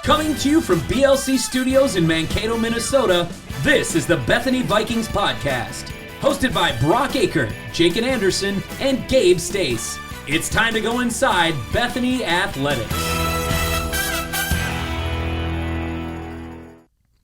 Coming to you from BLC Studios in Mankato, Minnesota, this is the Bethany Vikings podcast. Hosted by Brock Aker, Jake Anderson, and Gabe Stace. It's time to go inside Bethany Athletics.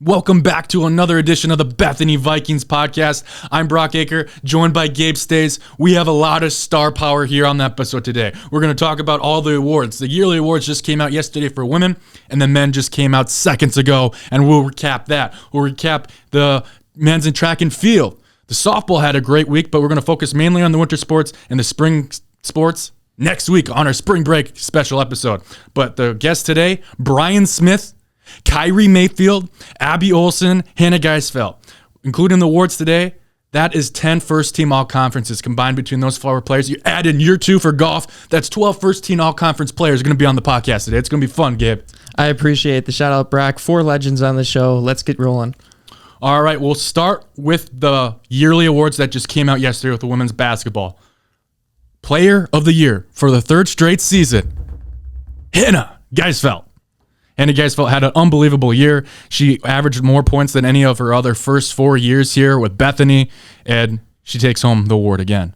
Welcome back to another edition of the Bethany Vikings podcast. I'm Brock Aker, joined by Gabe Stace. We have a lot of star power here on the episode today. We're going to talk about all the awards. The yearly awards just came out yesterday for women, and the men just came out seconds ago, and we'll recap that. We'll recap the men's in track and field. The softball had a great week, but we're going to focus mainly on the winter sports and the spring sports next week on our spring break special episode. But the guests today, Brian Smith, Kyrie Mayfield, Abby Olson, Hannah Geisfeldt. Including the awards today, that is 10 first-team all-conferences combined between those 4 players. You add in year 2 for golf, that's 12 first-team all-conference players going to be on the podcast today. It's going to be fun, Gabe. I appreciate the shout-out, Brock. 4 legends on the show. Let's get rolling. All right, we'll start with the yearly awards that just came out yesterday with the women's basketball. Player of the Year for the 3rd straight season, Hannah Geisfeldt. Hannah Geisfeldt had an unbelievable year. She averaged more points than any of her other first 4 years here with Bethany, and she takes home the award again.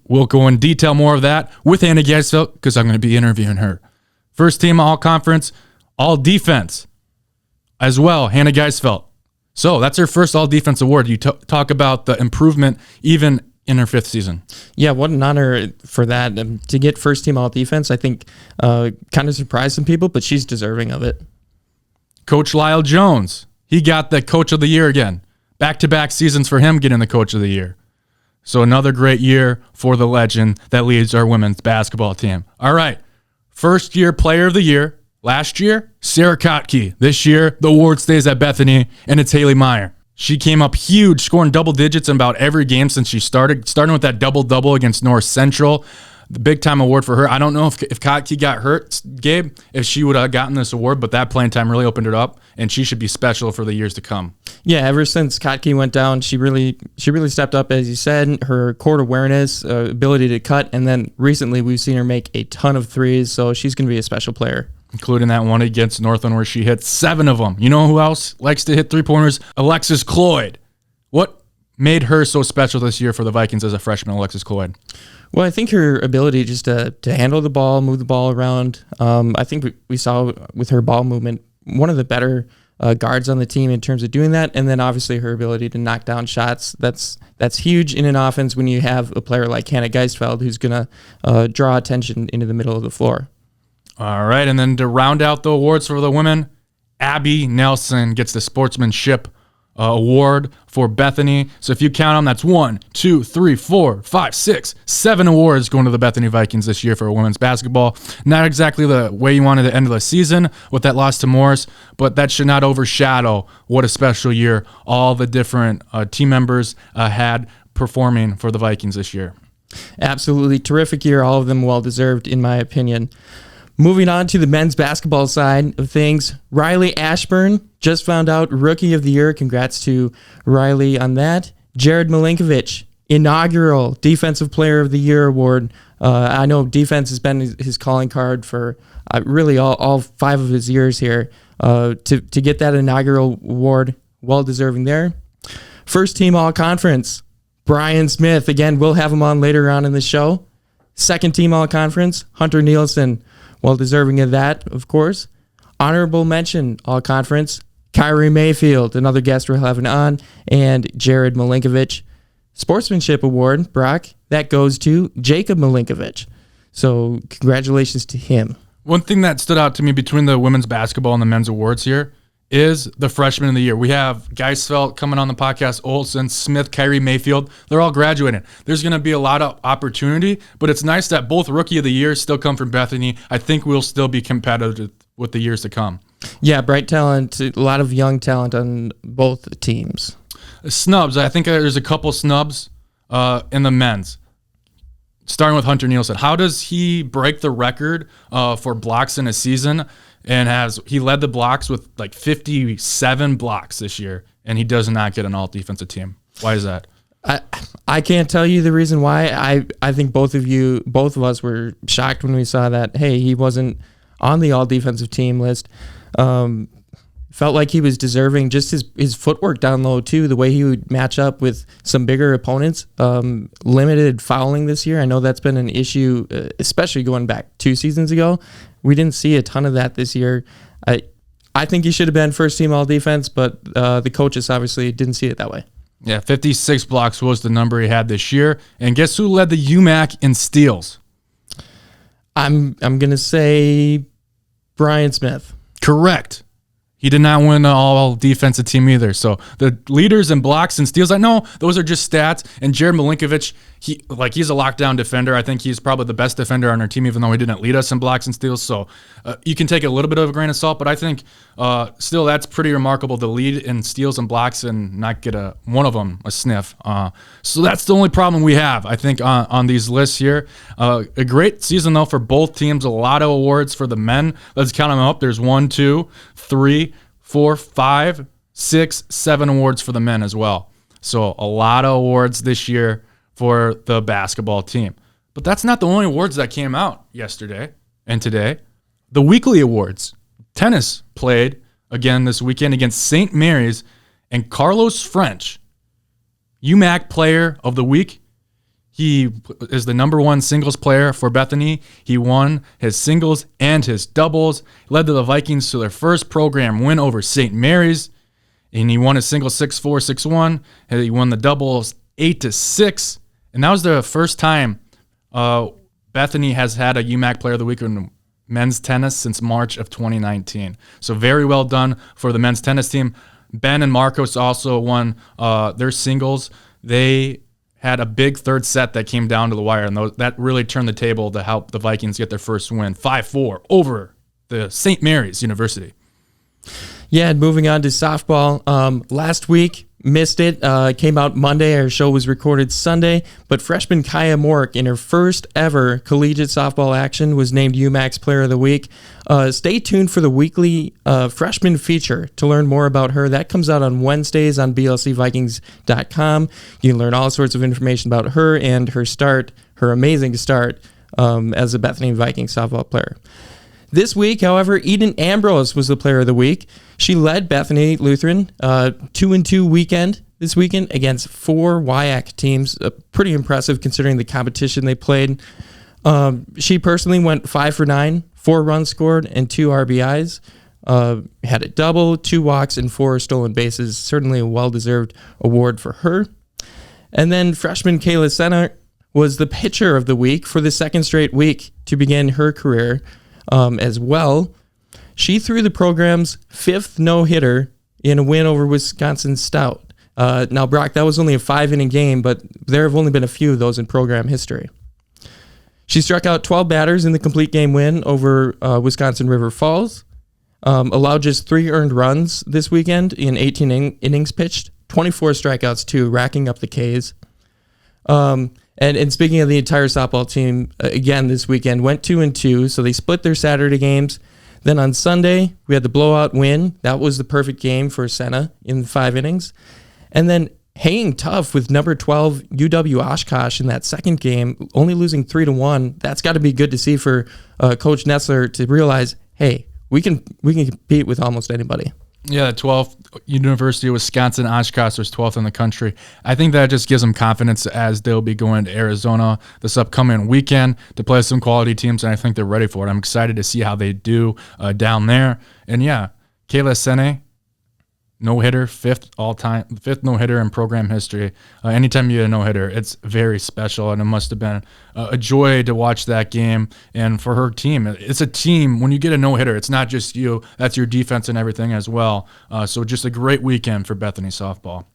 We'll go in detail more of that with Hannah Geisfeldt because I'm going to be interviewing her. First team all-conference, all-defense as well, Hannah Geisfeldt. So that's her first all-defense award. You talk about the improvement even in her 5th season. Yeah, what an honor for that. To get first team all defense, I think kind of surprised some people, but she's deserving of it. Coach Lyle Jones, he got the Coach of the Year again. Back-to-back seasons for him getting the Coach of the Year. So another great year for the legend that leads our women's basketball team. All right, first year Player of the Year. Last year, Sarah Kotke. This year, the award stays at Bethany, and it's Haley Meyer. She came up huge, scoring double digits in about every game since she started, starting with that double-double against North Central. The big-time award for her. I don't know if Kotke got hurt, Gabe, if she would have gotten this award, but that playing time really opened it up, and she should be special for the years to come. Yeah, ever since Kotke went down, she really stepped up, as you said. Her court awareness, ability to cut, and then recently we've seen her make a ton of threes, so she's going to be a special player. Including that one against Northland where she hit 7 of them. You know who else likes to hit 3-pointers? Alexis Cloyd. What made her so special this year for the Vikings as a freshman, Alexis Cloyd? Well, I think her ability just to handle the ball, move the ball around. I think we saw with her ball movement, one of the better guards on the team in terms of doing that. And then obviously her ability to knock down shots. That's huge in an offense when you have a player like Hannah Geisfeldt who's going to draw attention into the middle of the floor. All right, and then to round out the awards for the women, Abby Nelson gets the Sportsmanship Award for Bethany. So if you count them, that's 1, 2, 3, 4, 5, 6, 7 awards going to the Bethany Vikings this year for women's basketball. Not exactly the way you wanted to end the season with that loss to Morris, but that should not overshadow what a special year all the different team members had performing for the Vikings this year. Absolutely terrific year, all of them well-deserved in my opinion. Moving on to the men's basketball side of things, Riley Ashburn just found out Rookie of the Year. Congrats to Riley on that. Jared Milinkovic, inaugural Defensive Player of the Year award. I know defense has been his calling card for really all 5 of his years here. To get that inaugural award, well-deserving there. First team all-conference, Brian Smith. Again, we'll have him on later on in the show. Second team all-conference, Hunter Nielsen. Well deserving of that, of course. Honorable mention, all-conference, Kyrie Mayfield, another guest we're having on, and Jared Milinkovic. Sportsmanship Award, Brock, that goes to Jacob Milinkovic. So congratulations to him. One thing that stood out to me between the women's basketball and the men's awards here is the freshman of the year. We have Geisfeldt coming on the podcast, Olson, Smith, Kyrie Mayfield. They're all graduating. There's going to be a lot of opportunity, but it's nice that both Rookie of the Year still come from Bethany. I think we'll still be competitive with the years to come. Yeah, bright talent, a lot of young talent on both teams. Snubs. I think there's a couple snubs in the men's. Starting with Hunter Nielsen. How does he break the record for blocks in a season? And he led the blocks with like 57 blocks this year, and he does not get an all-defensive team. Why is that? I can't tell you the reason why. I think both of us were shocked when we saw that, hey, he wasn't on the all-defensive team list. Felt like he was deserving. Just his footwork down low, too, the way he would match up with some bigger opponents. Limited fouling this year. I know that's been an issue, especially going back 2 seasons ago. We didn't see a ton of that this year. I think he should have been first team all-defense, but the coaches obviously didn't see it that way. Yeah, 56 blocks was the number he had this year. And guess who led the Umac in steals? I'm going to say Brian Smith. Correct. He did not win the all-defensive team either. So the leaders in blocks and steals, I know those are just stats. And Jared Milinkovic, he's a lockdown defender. I think he's probably the best defender on our team, even though he didn't lead us in blocks and steals. So you can take a little bit of a grain of salt, but I think still that's pretty remarkable to lead in steals and blocks and not get one of them a sniff. So that's the only problem we have, I think, on these lists here. A great season, though, for both teams. A lot of awards for the men. Let's count them up. There's 1, 2, 3, 4, 5, 6, 7 awards for the men as well. So a lot of awards this year for the basketball team. But that's not the only awards that came out yesterday and today. The weekly awards. Tennis played again this weekend against St. Mary's, and Carlos French, Umac Player of the Week. He is the number 1 singles player for Bethany. He won his singles and his doubles, led the Vikings to their first program win over St. Mary's, and he won his singles 6-4, 6-1. And he won the doubles 8-6, and that was the first time Bethany has had a Umac Player of the Week in men's tennis since March of 2019. So very well done for the men's tennis team. Ben and Marcos also won their singles. They had a big third set that came down to the wire, and that really turned the table to help the Vikings get their first win, 5-4 over the St. Mary's University. Yeah, and moving on to softball. Last week, missed it. Came out Monday. Our show was recorded Sunday. But freshman Kaya Mork, in her first ever collegiate softball action, was named UMAC's Player of the Week. Stay tuned for the weekly freshman feature to learn more about her. That comes out on Wednesdays on blcvikings.com. You can learn all sorts of information about her and her amazing start as a Bethany Vikings softball player. This week, however, Eden Ambrose was the Player of the Week. She led Bethany Lutheran 2-2 weekend this weekend against 4 WIAC teams. Pretty impressive considering the competition they played. She personally went 5 for 9, 4 runs scored, and 2 RBIs. Had a double, 2 walks, and 4 stolen bases. Certainly a well-deserved award for her. And then freshman Kayla Cena was the Pitcher of the Week for the second straight week to begin her career. As well, she threw the program's 5th no-hitter in a win over Wisconsin Stout. Now, Brock, that was only a 5-inning game, but there have only been a few of those in program history. She struck out 12 batters in the complete game win over Wisconsin River Falls, allowed just 3 earned runs this weekend in 18 innings pitched, 24 strikeouts too, racking up the Ks. And speaking of the entire softball team, again, this weekend went 2-2, so they split their Saturday games. Then on Sunday, we had the blowout win. That was the perfect game for Sena in 5 innings. And then hanging tough with number 12 UW Oshkosh in that second game, only losing 3-1. That's got to be good to see for Coach Nessler to realize, hey, we can compete with almost anybody. Yeah, 12th University of Wisconsin, Oshkosh was 12th in the country. I think that just gives them confidence as they'll be going to Arizona this upcoming weekend to play some quality teams, and I think they're ready for it. I'm excited to see how they do down there. And yeah, Kayla Cena, no-hitter, 5th no-hitter in program history. Anytime you get a no-hitter, it's very special, and it must have been a joy to watch that game. And for her team, it's a team. When you get a no-hitter, it's not just you. That's your defense and everything as well. So just a great weekend for Bethany softball.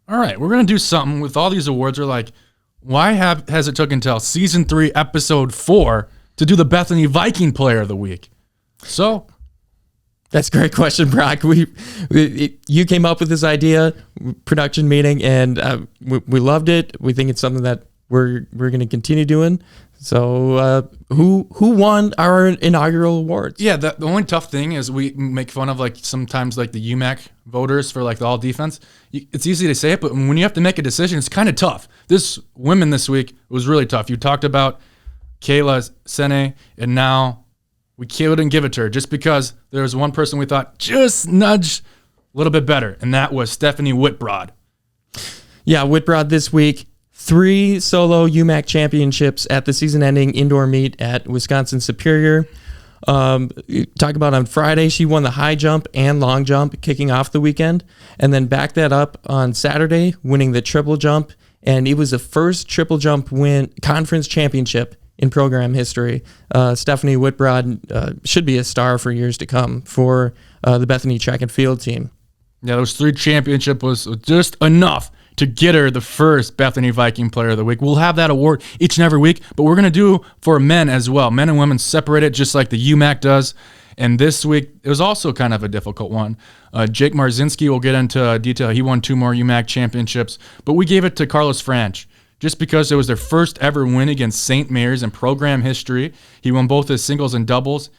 All right, we're going to do something with all these awards. We're like, why has it took until Season 3, Episode 4 to do the Bethany Viking Player of the Week? So that's a great question, Brock. You came up with this idea, production meeting, and we loved it. We think it's something that we're going to continue doing. So who won our inaugural awards? Yeah, the only tough thing is we make fun of sometimes the UMAC voters for the all defense. It's easy to say it, but when you have to make a decision, it's kind of tough. Women this week was really tough. You talked about Kayla Cena, and now we couldn't give it to her just because there was one person we thought just nudge a little bit better, and that was Stephanie Whitbroad. Yeah, Whitbroad this week. 3 solo Umac championships at the season-ending indoor meet at Wisconsin Superior. Talk about on Friday, she won the high jump and long jump, kicking off the weekend, and then backed that up on Saturday, winning the triple jump, and it was the first triple jump win conference championship in program history. Stephanie Whitbroad should be a star for years to come for the Bethany track and field team. Yeah, those 3 championships was just enough to get her the first Bethany Viking Player of the Week. We'll have that award each and every week, but we're going to do for men as well. Men and women separated just like the Umac does. And this week, it was also kind of a difficult one. Jake Marzinski will get into detail. He won 2 more Umac championships, but we gave it to Carlos Franch just because it was their first ever win against St. Mary's in program history. He won both his singles and doubles.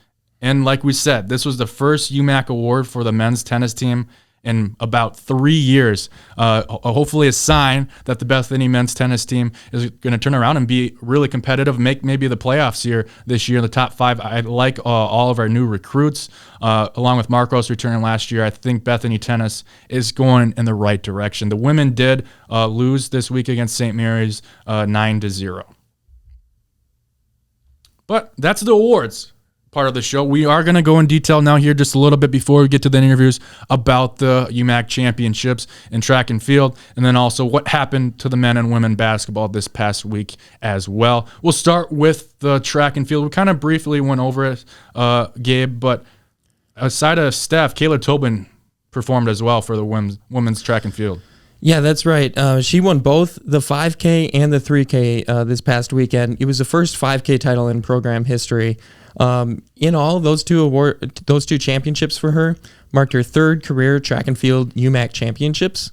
And like we said, this was the first Umac award for the men's tennis team in about 3 years. Hopefully a sign that the Bethany men's tennis team is going to turn around and be really competitive, make maybe the playoffs here this year in the top 5. I like all of our new recruits, along with Marcos returning last year. I think Bethany tennis is going in the right direction. The women did lose this week against St. Mary's 9-0. But that's the awards part of the show. We are going to go in detail now here just a little bit before we get to the interviews about the Umac championships in track and field, and then also what happened to the men and women basketball this past week as well. We'll start with the track and field. We kind of briefly went over it, Gabe, but aside of Steph, Kayla Tobin performed as well for the women's track and field. Yeah, that's right. She won both the 5K and the 3K this past weekend. It was the first 5K title in program history. In all, those two championships for her marked her 3rd career track and field Umac championships.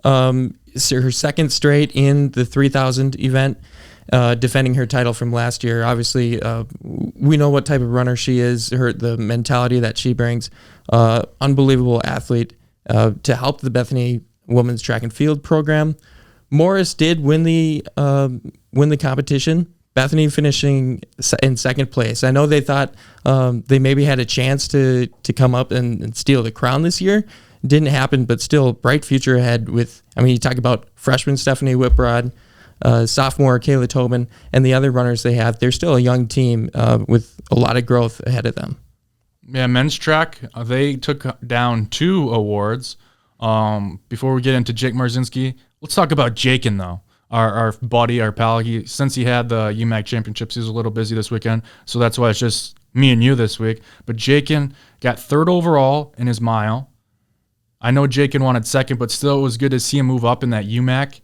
So her 2nd straight in the 3,000 event, defending her title from last year. Obviously, we know what type of runner she is, the mentality that she brings. Unbelievable athlete to help the Bethany women's track and field program. Morris did win the competition. Bethany finishing in 2nd place. I know they thought they maybe had a chance to come up and steal the crown this year. Didn't happen, but still bright future ahead with, you talk about freshman Stephanie Whitbroad, sophomore Kayla Tobin, and the other runners they have. They're still a young team with a lot of growth ahead of them. Yeah, men's track, they took down 2 awards. Before we get into Jake Marzinski, let's talk about Jakin, though. Our buddy, our pal, since he had the Umac championships, he was a little busy this weekend, so that's why it's just me and you this week. But Jakin got 3rd overall in his mile. I know Jakin wanted 2nd, but still it was good to see him move up in that Umac.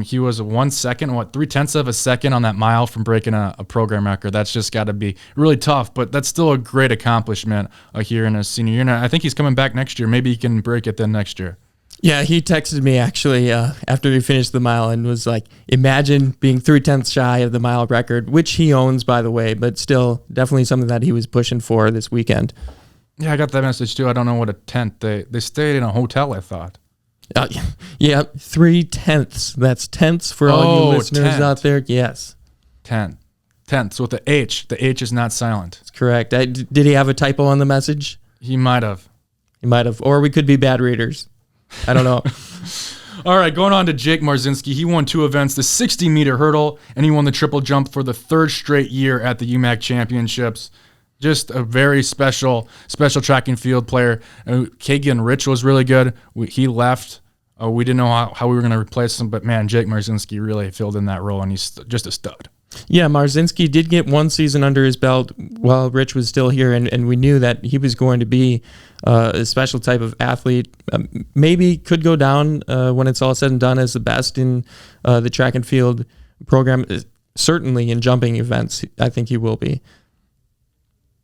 He was 1 second, 0.3 of a second on that mile from breaking a program record. That's just got to be really tough, but that's still a great accomplishment here in his senior year. And I think he's coming back next year. Maybe he can break it then next year. Yeah, he texted me actually after we finished the mile and was like, imagine being 0.3 shy of the mile record, which he owns, by the way, but still definitely something that he was pushing for this weekend. Yeah, I got that message too. I don't know what a tent. They stayed in a hotel, I thought. Yeah, 0.3. That's tenths for all you listeners out there. Yes. Tenths with the H. The H is not silent. That's correct. Did he have a typo on the message? He might have. Or we could be bad readers. I don't know. All right, going on to Jake Marzinski. He won 2 events, the 60-meter hurdle, and he won the triple jump for the 3rd straight year at the Umac championships. Just a very special track and field player. Kagan Rich was really good. He left. We didn't know how we were going to replace him, but man, Jake Marzinski really filled in that role, and he's just a stud. Yeah, Marzinski did get 1 season under his belt while Rich was still here, and we knew that he was going to be a special type of athlete. Maybe could go down when it's all said and done as the best in the track and field program. Certainly in jumping events, I think he will be.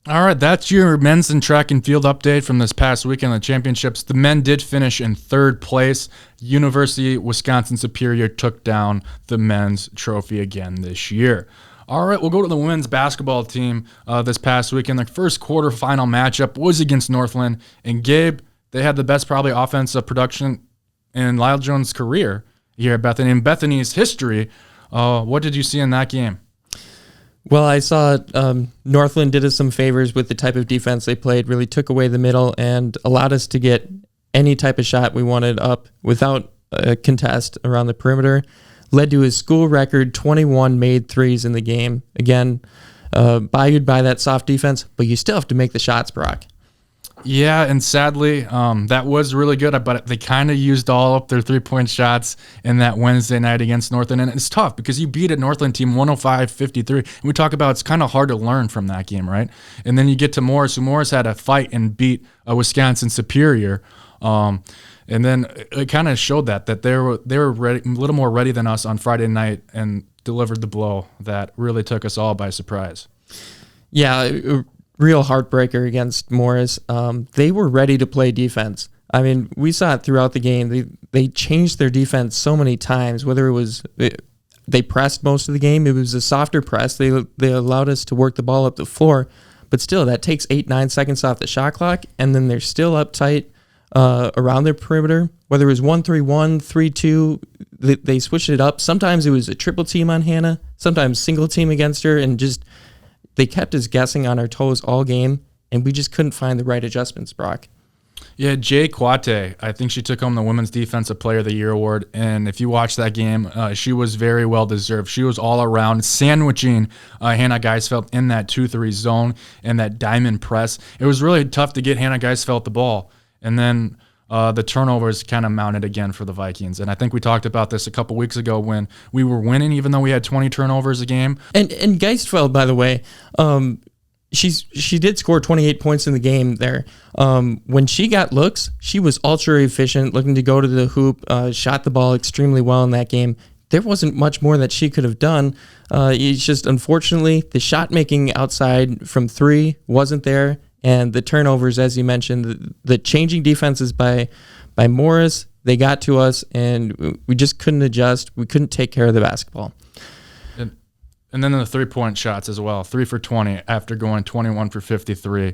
All right, that's your men's and track and field update from this past weekend, the championships. The men did finish in 3rd place. University of Wisconsin Superior took down the men's trophy again this year. All right, we'll go to the women's basketball team this past weekend. Their first quarterfinal matchup was against Northland. And Gabe, they had the best probably offensive production in Lyle Jones' career here at Bethany. In Bethany's history, what did you see in that game? Well, I saw Northland did us some favors with the type of defense they played, really took away the middle and allowed us to get any type of shot we wanted up without a contest around the perimeter. Led to his school record 21 made threes in the game. Again, valued by that soft defense, but you still have to make the shots, Brock. Yeah, and sadly, that was really good, but they kind of used all up their 3-point shots in that Wednesday night against Northland. And it's tough because you beat a Northland team 105-53. And we talk about it's kind of hard to learn from that game, right? And then you get to Morris, who Morris had to fight and beat a Wisconsin Superior. And then it kind of showed that they were ready, a little more ready than us on Friday night and delivered the blow that really took us all by surprise. Yeah, real heartbreaker against Morris. They were ready to play defense. I mean, we saw it throughout the game. They changed their defense so many times, whether it was they pressed most of the game. It was a softer press. They allowed us to work the ball up the floor, but still that takes 8-9 seconds off the shot clock, and then they're still uptight around their perimeter. Whether it was 1-3-1, 3-2, they switched it up. Sometimes it was a triple team on Hannah, sometimes single team against her, and just they kept us guessing on our toes all game, and we just couldn't find the right adjustments, Brock. Yeah, Jay Kwate, I think she took home the Women's Defensive Player of the Year award, and if you watch that game, she was very well deserved. She was all around sandwiching Hannah Geisfeldt in that 2-3 zone and that diamond press. It was really tough to get Hannah Geisfeldt the ball, and then the turnovers kind of mounted again for the Vikings. And I think we talked about this a couple weeks ago when we were winning, even though we had 20 turnovers a game. And Geisfeldt, by the way, she did score 28 points in the game there. When she got looks, she was ultra efficient, looking to go to the hoop, shot the ball extremely well in that game. There wasn't much more that she could have done. It's just, unfortunately, the shot making outside from three wasn't there. And the turnovers, as you mentioned, the changing defenses by Morris, they got to us, and we just couldn't adjust. We couldn't take care of the basketball. And then the 3-point shots as well, 3 for 20 after going 21 for 53.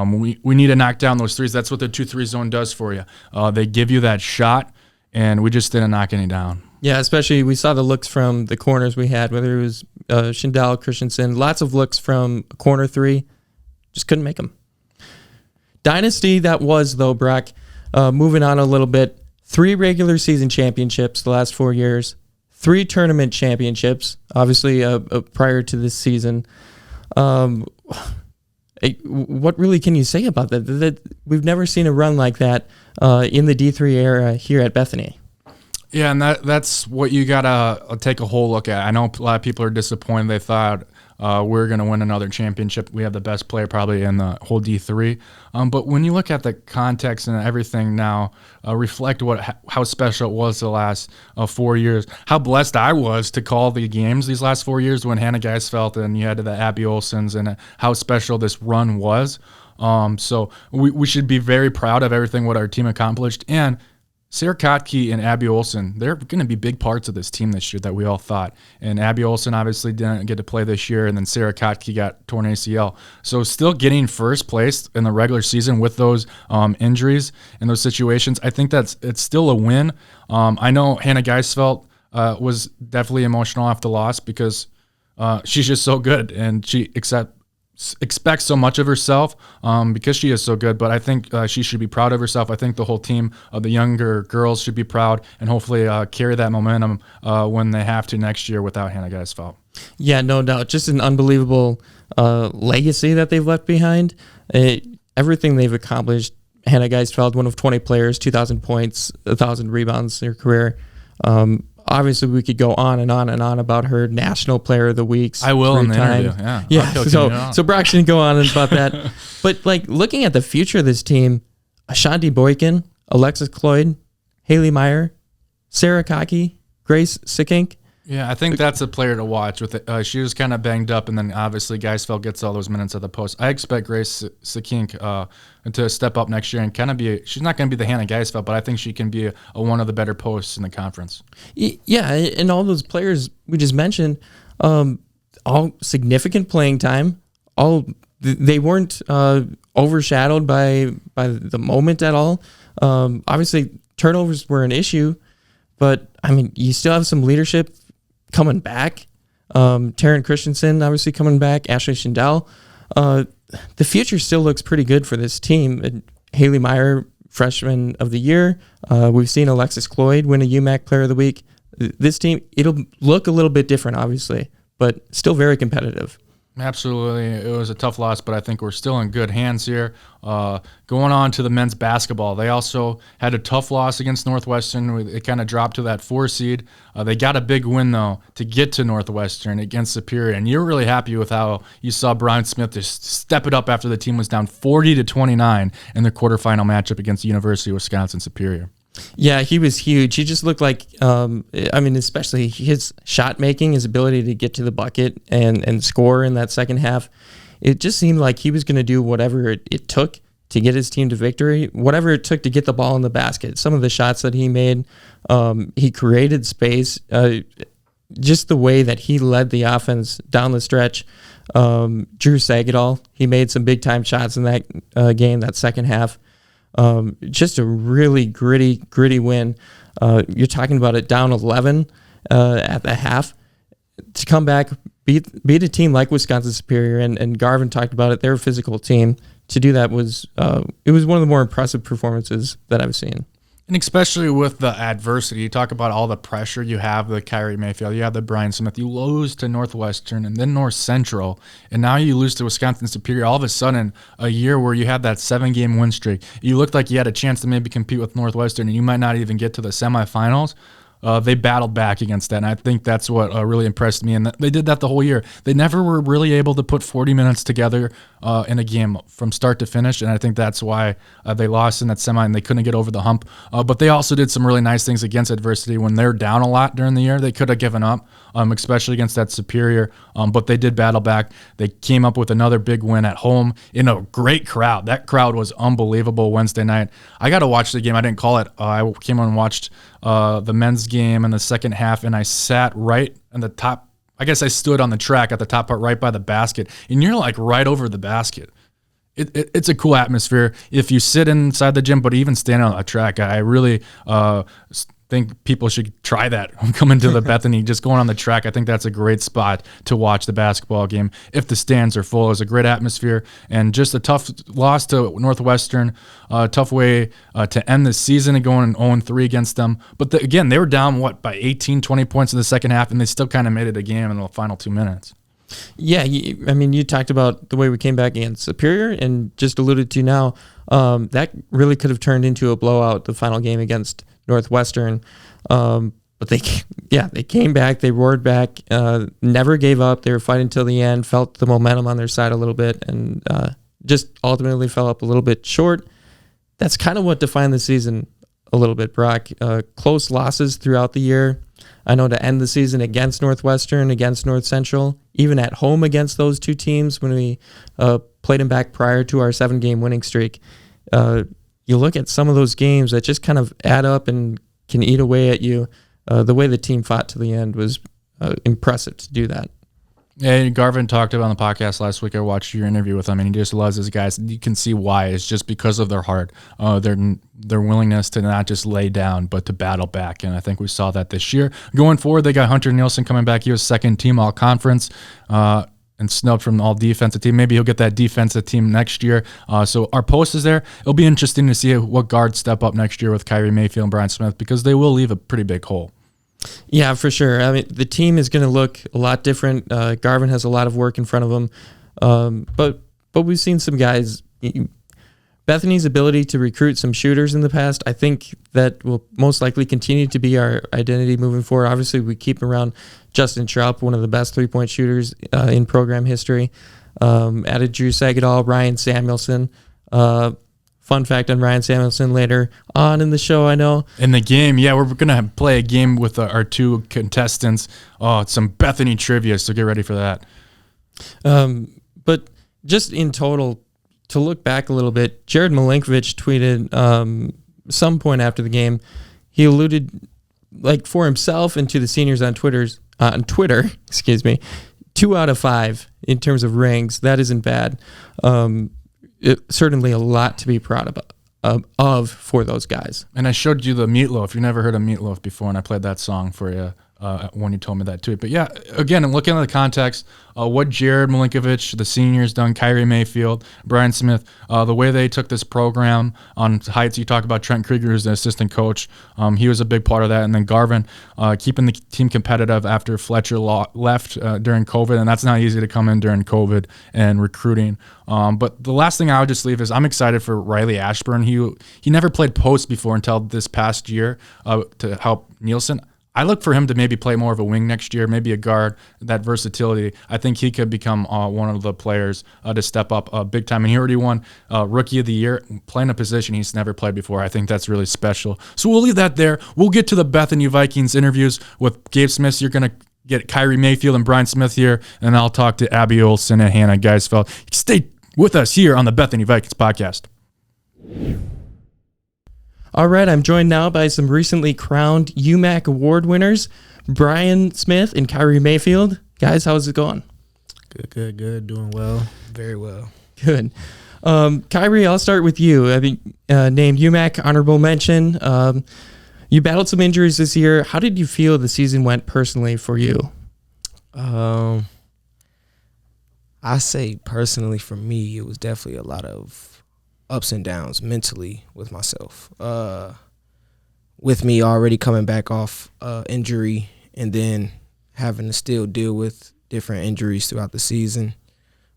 We need to knock down those threes. That's what the 2-3 zone does for you. They give you that shot, and we just didn't knock any down. Yeah, especially we saw the looks from the corners we had, whether it was Schindel, Christensen, lots of looks from corner three. Just couldn't make them. Dynasty that was, though, Brock. Moving on a little bit. 3 regular season championships the last 4 years. 3 tournament championships, obviously prior to this season. What really can you say about that? We've never seen a run like that in the D3 era here at Bethany. Yeah, and that's what you got to take a whole look at. I know a lot of people are disappointed. They thought we're going to win another championship. We have the best player probably in the whole D3. But when you look at the context and everything now, reflect how special it was the last 4 years, how blessed I was to call the games these last 4 years when Hannah Geisfeldt and you had the Abby Olsons, and how special this run was. So we should be very proud of everything what our team accomplished. And Sarah Kotke and Abby Olson, they're going to be big parts of this team this year that we all thought. And Abby Olson obviously didn't get to play this year, and then Sarah Kotke got torn ACL. So still getting first place in the regular season with those injuries and those situations, I think it's still a win. I know Hannah Geisfeldt was definitely emotional after the loss because she's just so good, and she expects so much of herself because she is so good, but I think she should be proud of herself. I think the whole team of the younger girls should be proud and hopefully carry that momentum when they have to next year without Hannah Geisfeldt. Yeah, no doubt. Just an unbelievable legacy that they've left behind. Everything they've accomplished. Hannah Geisfeldt, one of 20 players, 2,000 points, 1,000 rebounds in her career. Obviously, we could go on and on and on about her National Player of the Weeks. I will in the interview. Yeah. So Brock shouldn't go on about that. But like looking at the future of this team, Ashanti Boykin, Alexis Cloyd, Haley Meyer, Sarah Kotke, Grace Sikink. Yeah, I think that's a player to watch. With she was kind of banged up, and then obviously Geisfeldt gets all those minutes at the post. I expect Grace Sikink to step up next year and kind of be. She's not going to be the Hannah Geisfeldt, but I think she can be a one of the better posts in the conference. Yeah, and all those players we just mentioned, all significant playing time. They weren't overshadowed by the moment at all. Obviously, turnovers were an issue, but I mean, you still have some leadership coming back. Taryn Christensen obviously coming back, Ashley Schindel. The future still looks pretty good for this team. Haley Meyer, freshman of the year. We've seen Alexis Cloyd win a Umac Player of the Week. This team, it'll look a little bit different, obviously, but still very competitive. Absolutely. It was a tough loss, but I think we're still in good hands here. Going on to the men's basketball, they also had a tough loss against Northwestern. It kind of dropped to that 4 seed. They got a big win, though, to get to Northwestern against Superior, and you're really happy with how you saw Brian Smith just step it up after the team was down 40-29 in the quarterfinal matchup against the University of Wisconsin Superior. Yeah, he was huge. He just looked like, especially his shot making, his ability to get to the bucket and score in that second half. It just seemed like he was going to do whatever it took to get his team to victory, whatever it took to get the ball in the basket. Some of the shots that he made, he created space. Just the way that he led the offense down the stretch. Drew Sagadol, he made some big time shots in that game, that second half. Just a really gritty win. You're talking about it down 11 at the half to come back, beat a team like Wisconsin Superior, and Garvin talked about it. They're a physical team. To do that was it was one of the more impressive performances that I've seen. And especially with the adversity, you talk about all the pressure you have, the Kyrie Mayfield, you have the Brian Smith, you lose to Northwestern and then North Central, and now you lose to Wisconsin Superior. All of a sudden, a year where you had that 7-game win streak, you looked like you had a chance to maybe compete with Northwestern, and you might not even get to the semifinals. They battled back against that, and I think that's what really impressed me. And they did that the whole year. They never were really able to put 40 minutes together in a game from start to finish, and I think that's why they lost in that semi and they couldn't get over the hump. But they also did some really nice things against adversity. When they're down a lot during the year, they could have given up, especially against that Superior, but they did battle back. They came up with another big win at home in a great crowd. That crowd was unbelievable Wednesday night. I got to watch the game. I didn't call it. I came on and watched the men's game in the second half, and I sat right in the top. I guess I stood on the track at the top part right by the basket, and you're like right over the basket. It's a cool atmosphere if you sit inside the gym, but even standing on the track, I really think people should try that. Coming to the Bethany, just going on the track, I think that's a great spot to watch the basketball game if the stands are full. It's a great atmosphere, and just a tough loss to Northwestern, a tough way to end the season and going 0-3 against them. But again, they were down, by 18, 20 points in the second half, and they still kind of made it a game in the final 2 minutes. Yeah, you talked about the way we came back against Superior and just alluded to now, that really could have turned into a blowout, the final game against Northwestern. But they came back, they roared back, never gave up. They were fighting till the end, felt the momentum on their side a little bit, and just ultimately fell up a little bit short. That's kind of what defined the season a little bit, Brock. Close losses throughout the year. I know to end the season against Northwestern, against North Central, even at home against those two teams when we played them back prior to our 7-game winning streak, you look at some of those games that just kind of add up and can eat away at you. The way the team fought to the end was impressive to do that. Yeah, Garvin talked about on the podcast last week. I watched your interview with him, and he just loves his guys. You can see why. It's just because of their heart, their willingness to not just lay down, but to battle back. And I think we saw that this year. Going forward, they got Hunter Nielsen coming back. He was second team all conference and snubbed from the all defensive team. Maybe he'll get that defensive team next year. So our post is there. It'll be interesting to see what guards step up next year with Kyrie Mayfield and Brian Smith, because they will leave a pretty big hole. Yeah, for sure. I mean, the team is going to look a lot different. Garvin has a lot of work in front of him, but we've seen some guys. Bethany's ability to recruit some shooters in the past, I think that will most likely continue to be our identity moving forward. Obviously, we keep around Justin Traup, one of the best 3-point shooters in program history. Added Drew Sagadol, Ryan Samuelson. Fun fact on Ryan Samuelson later on in the show, I know. In the game, yeah, we're going to play a game with our two contestants. Oh, some Bethany Trivia, so get ready for that. But just in total, to look back a little bit, Jared Milinkovic tweeted some point after the game, he alluded, like, for himself and to the seniors on Twitter, 2 out of 5 in terms of rings. That isn't bad. Certainly a lot to be proud of for those guys. And I showed you the Meatloaf. You never heard of Meatloaf before, and I played that song for you. when you told me that too. But yeah, again, I'm looking at the context, what Jared Milinkovic, the seniors done, Kyrie Mayfield, Brian Smith, the way they took this program on heights. You talk about Trent Krieger, who's the assistant coach. He was a big part of that. And then Garvin, keeping the team competitive after Fletcher left during COVID. And that's not easy to come in during COVID and recruiting. But the last thing I would just leave is I'm excited for Riley Ashburn. He never played post before until this past year to help Nielsen. I look for him to maybe play more of a wing next year, maybe a guard, that versatility. I think he could become one of the players to step up big time. And he already won Rookie of the Year, playing a position he's never played before. I think that's really special. So we'll leave that there. We'll get to the Bethany Vikings interviews with Gabe Smith. You're going to get Kyrie Mayfield and Brian Smith here, and I'll talk to Abby Olsen and Hannah Geisfeldt. Stay with us here on the Bethany Vikings podcast. All right, I'm joined now by some recently crowned Umac Award winners, Brian Smith and Kyrie Mayfield. Guys, how's it going? Good. Doing well. Very well. Good. Kyrie, I'll start with you. I think named Umac, honorable mention. You battled some injuries this year. How did you feel the season went personally for you? I say personally for me, it was definitely a lot of ups and downs mentally with myself. With me already coming back off injury and then having to still deal with different injuries throughout the season,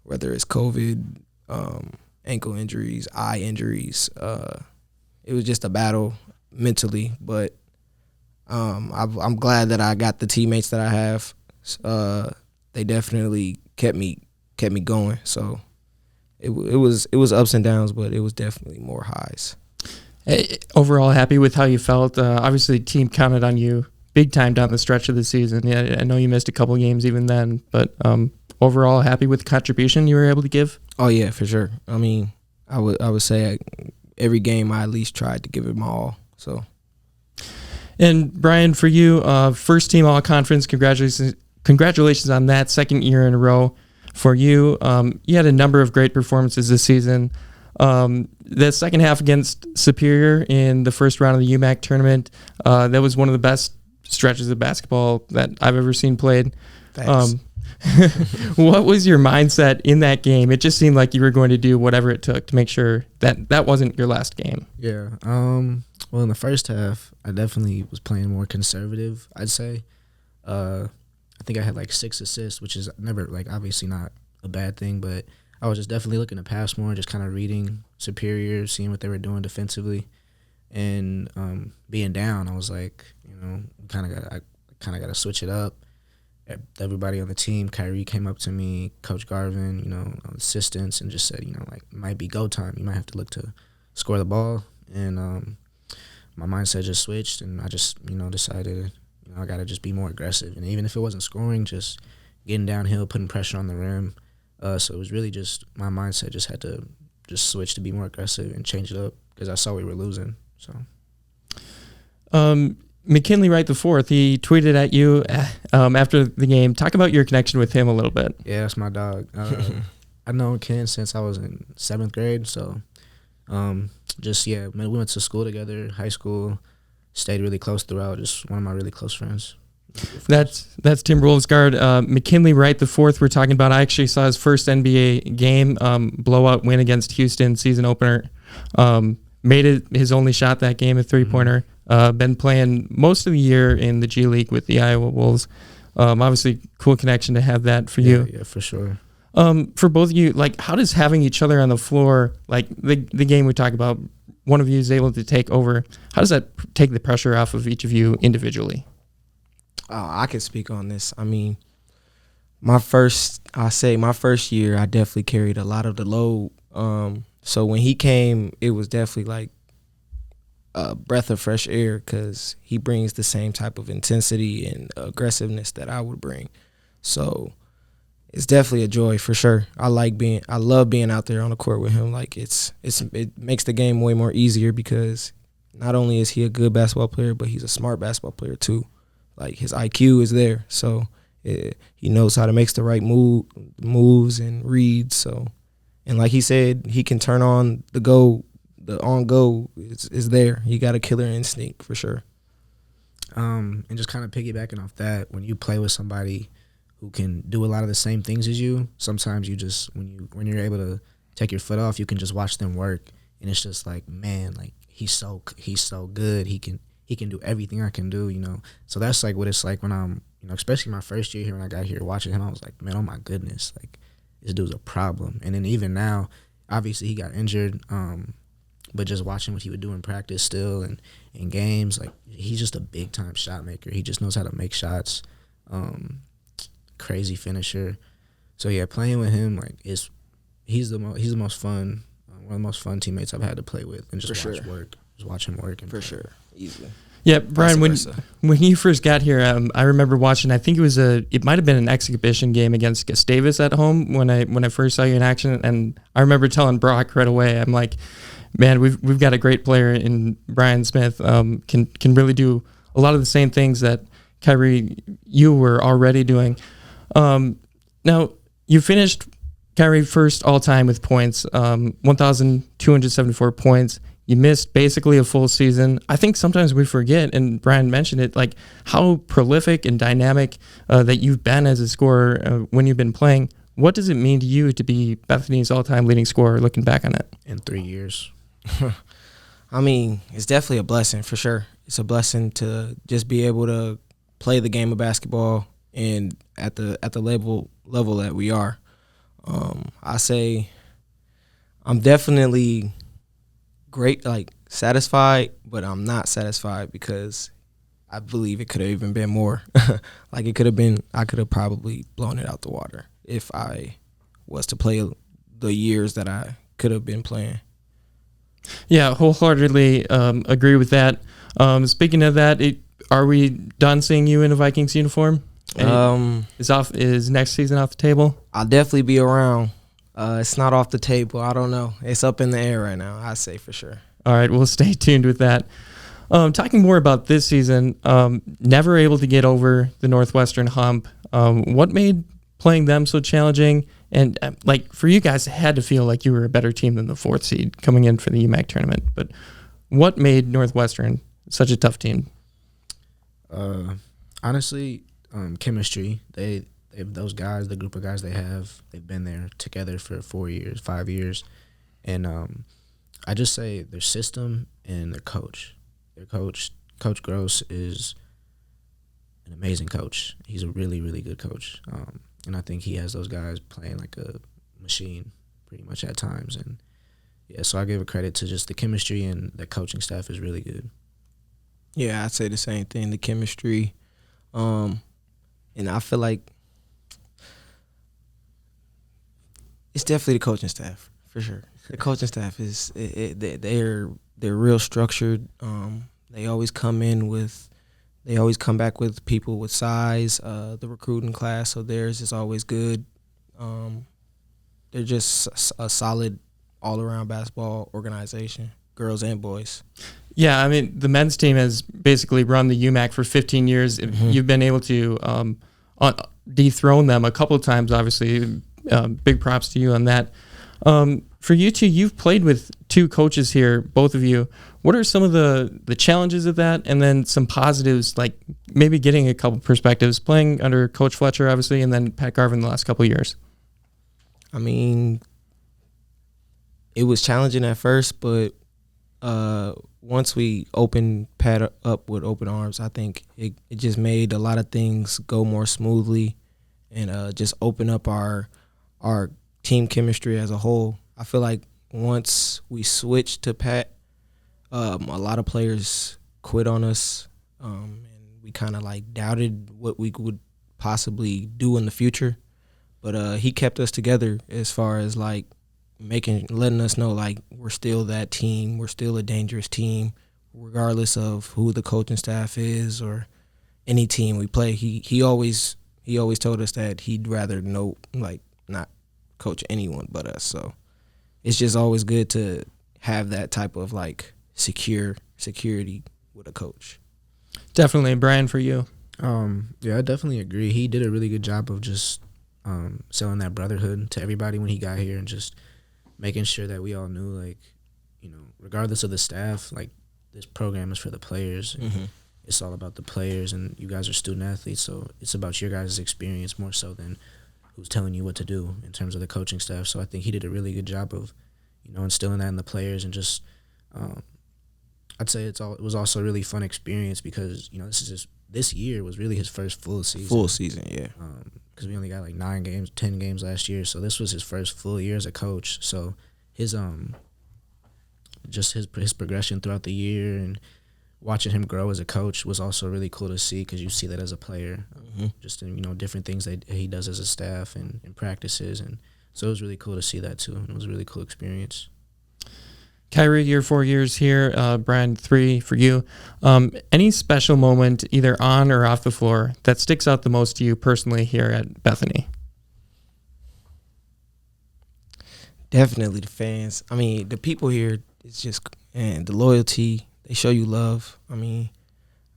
whether it's COVID, ankle injuries, eye injuries. It was just a battle mentally, but I'm glad that I got the teammates that I have. They definitely kept me going. So it was ups and downs, but it was definitely more highs. Overall, happy with how you felt. Obviously, the team counted on you big time down the stretch of the season. Yeah, I know you missed a couple games even then, but overall, happy with the contribution you were able to give? Oh yeah, for sure. I mean, I would say every game I at least tried to give it my all. So. And Brian, for you, first team all-conference, congratulations on that, second year in a row for you. You had a number of great performances this season. The second half against Superior in the first round of the UMAC tournament, that was one of the best stretches of basketball that I've ever seen played. Thanks. What was your mindset in that game? It just seemed like you were going to do whatever it took to make sure that that wasn't your last game. Yeah. Well, in the first half, I definitely was playing more conservative, I'd say. I think I had like 6 assists, which is never, like, obviously not a bad thing, but I was just definitely looking to pass more, just kind of reading Superior, seeing what they were doing defensively, and being down, I was like, I kind of got to switch it up. Everybody on the team, Kyrie came up to me, Coach Garvin, assistants, and just said, like, it might be go time. You might have to look to score the ball, and my mindset just switched, and I just, decided, I got to just be more aggressive. And even if it wasn't scoring, just getting downhill, putting pressure on the rim. So it was really just my mindset just had to just switch to be more aggressive and change it up because I saw we were losing. So, McKinley Wright IV, he tweeted at you after the game. Talk about your connection with him a little bit. Yeah, that's my dog. I've known Ken since I was in 7th grade. So, we went to school together, high school, stayed really close throughout. Just one of my really close friends. That's Timberwolves guard McKinley Wright IV. We're talking about. I actually saw his first NBA game, blowout win against Houston, season opener. Made it his only shot that game, a 3-pointer. Been playing most of the year in the G League with the Iowa Wolves. Obviously, cool connection to have that for you. Yeah, for sure. For both of you, like, how does having each other on the floor, like the game we talk about, one of you is able to take over, how does that take the pressure off of each of you individually? I can speak on this. I mean, my first year, I definitely carried a lot of the load. So when he came, it was definitely like a breath of fresh air because he brings the same type of intensity and aggressiveness that I would bring. So it's definitely a joy for sure. I love being out there on the court with him. Like it makes the game way more easier because not only is he a good basketball player, but he's a smart basketball player too. Like his IQ is there, so he knows how to make the right moves and reads. So, and like he said, he can turn on the go. The on go is there. He got a killer instinct for sure. And just kind of piggybacking off that, when you play with somebody who can do a lot of the same things as you, sometimes you just when you're able to take your foot off, you can just watch them work, and it's just like, man, like he's so good. He can do everything I can do, you know. So that's like what it's like when I'm, you know, especially my first year here when I got here watching him, I was like, man, oh my goodness, like this dude's a problem. And then even now, obviously he got injured, but just watching what he would do in practice still and in games, like he's just a big time shot maker. He just knows how to make shots. Crazy finisher. So yeah, playing with him, like he's the most fun, one of the most fun teammates I've had to play with, and just watch him work. And for sure, easily. Yeah, Brian, when you first got here, I remember watching. I think it might have been an exhibition game against Gustavus at home when I first saw you in action, and I remember telling Brock right away, I'm like, man, we've got a great player in Brian Smith. Can really do a lot of the same things that Kyrie you were already doing. Now you finished Kyrie first all time with points, 1,274 points. You missed basically a full season. I think sometimes we forget, and Brian mentioned it, like how prolific and dynamic that you've been as a scorer when you've been playing. What does it mean to you to be Bethany's all-time leading scorer looking back on it? In 3 years. I mean, it's definitely a blessing for sure. It's a blessing to just be able to play the game of basketball and at the level that we are. I say I'm definitely great, like satisfied, but I'm not satisfied because I believe it could have even been more. Like I could have probably blown it out the water if I was to play the years that I could have been playing. Yeah, wholeheartedly agree with that. Speaking of that, are we done seeing you in a Vikings uniform? Is next season off the table? I'll definitely be around. It's not off the table. I don't know. It's up in the air right now, I say for sure. All right, we'll stay tuned with that. Talking more about this season, never able to get over the Northwestern hump. What made playing them so challenging? And like for you guys, it had to feel like you were a better team than the 4th seed coming in for the Umac tournament. But what made Northwestern such a tough team? Honestly, chemistry. They those guys, the group of guys they've been there together for 4 years, 5 years, and I just say their system and their coach. Their coach, Coach Gross, is an amazing coach. He's a really, really good coach, and I think he has those guys playing like a machine pretty much at times. And yeah, so I give a credit to just the chemistry, and the coaching staff is really good. Yeah, I'd say the same thing. The chemistry, and I feel like it's definitely the coaching staff for sure. The coaching staff is they're real structured. They always come back with people with size. The recruiting class of theirs is always good. They're just a solid all around basketball organization, girls and boys. Yeah, I mean, the men's team has basically run the Umac for 15 years. Mm-hmm. You've been able to dethrone them a couple of times, obviously. Big props to you on that. For you two, you've played with 2 coaches here, both of you. What are some of the challenges of that, and then some positives, like maybe getting a couple perspectives, playing under Coach Fletcher, obviously, and then Pat Garvin the last couple of years? I mean, it was challenging at first, but once we opened Pat up with open arms, I think it just made a lot of things go more smoothly and just open up our team chemistry as a whole. I feel like once we switched to Pat, a lot of players quit on us, and we kind of like doubted what we would possibly do in the future. But he kept us together as far as like letting us know like we're still that team, we're still a dangerous team, regardless of who the coaching staff is or any team we play. He always told us that he'd rather not coach anyone but us. So it's just always good to have that type of like security with a coach. Definitely. Brian, for you? Yeah, I definitely agree. He did a really good job of just selling that brotherhood to everybody when he got here, and just making sure that we all knew, like, you know, regardless of the staff, like, this program is for the players. Mm-hmm. it's all about the players, and you guys are student athletes, so it's about your guys' experience more so than who's telling you what to do in terms of the coaching staff. So I think he did a really good job of, instilling that in the players, and just I'd say it was also a really fun experience because this year was really his first full season. Full season, yeah. Because we only got like 9 games, 10 games last year, so this was his first full year as a coach. So his his progression throughout the year and watching him grow as a coach was also really cool to see, because you see that as a player, just in different things that he does as a staff and practices, and so it was really cool to see that too. It was a really cool experience. Kyrie, you're 4 years here. Brian, 3 for you. Any special moment, either on or off the floor, that sticks out the most to you personally here at Bethany? Definitely the fans. I mean, the people here, it's just, and the loyalty, they show you love. I mean,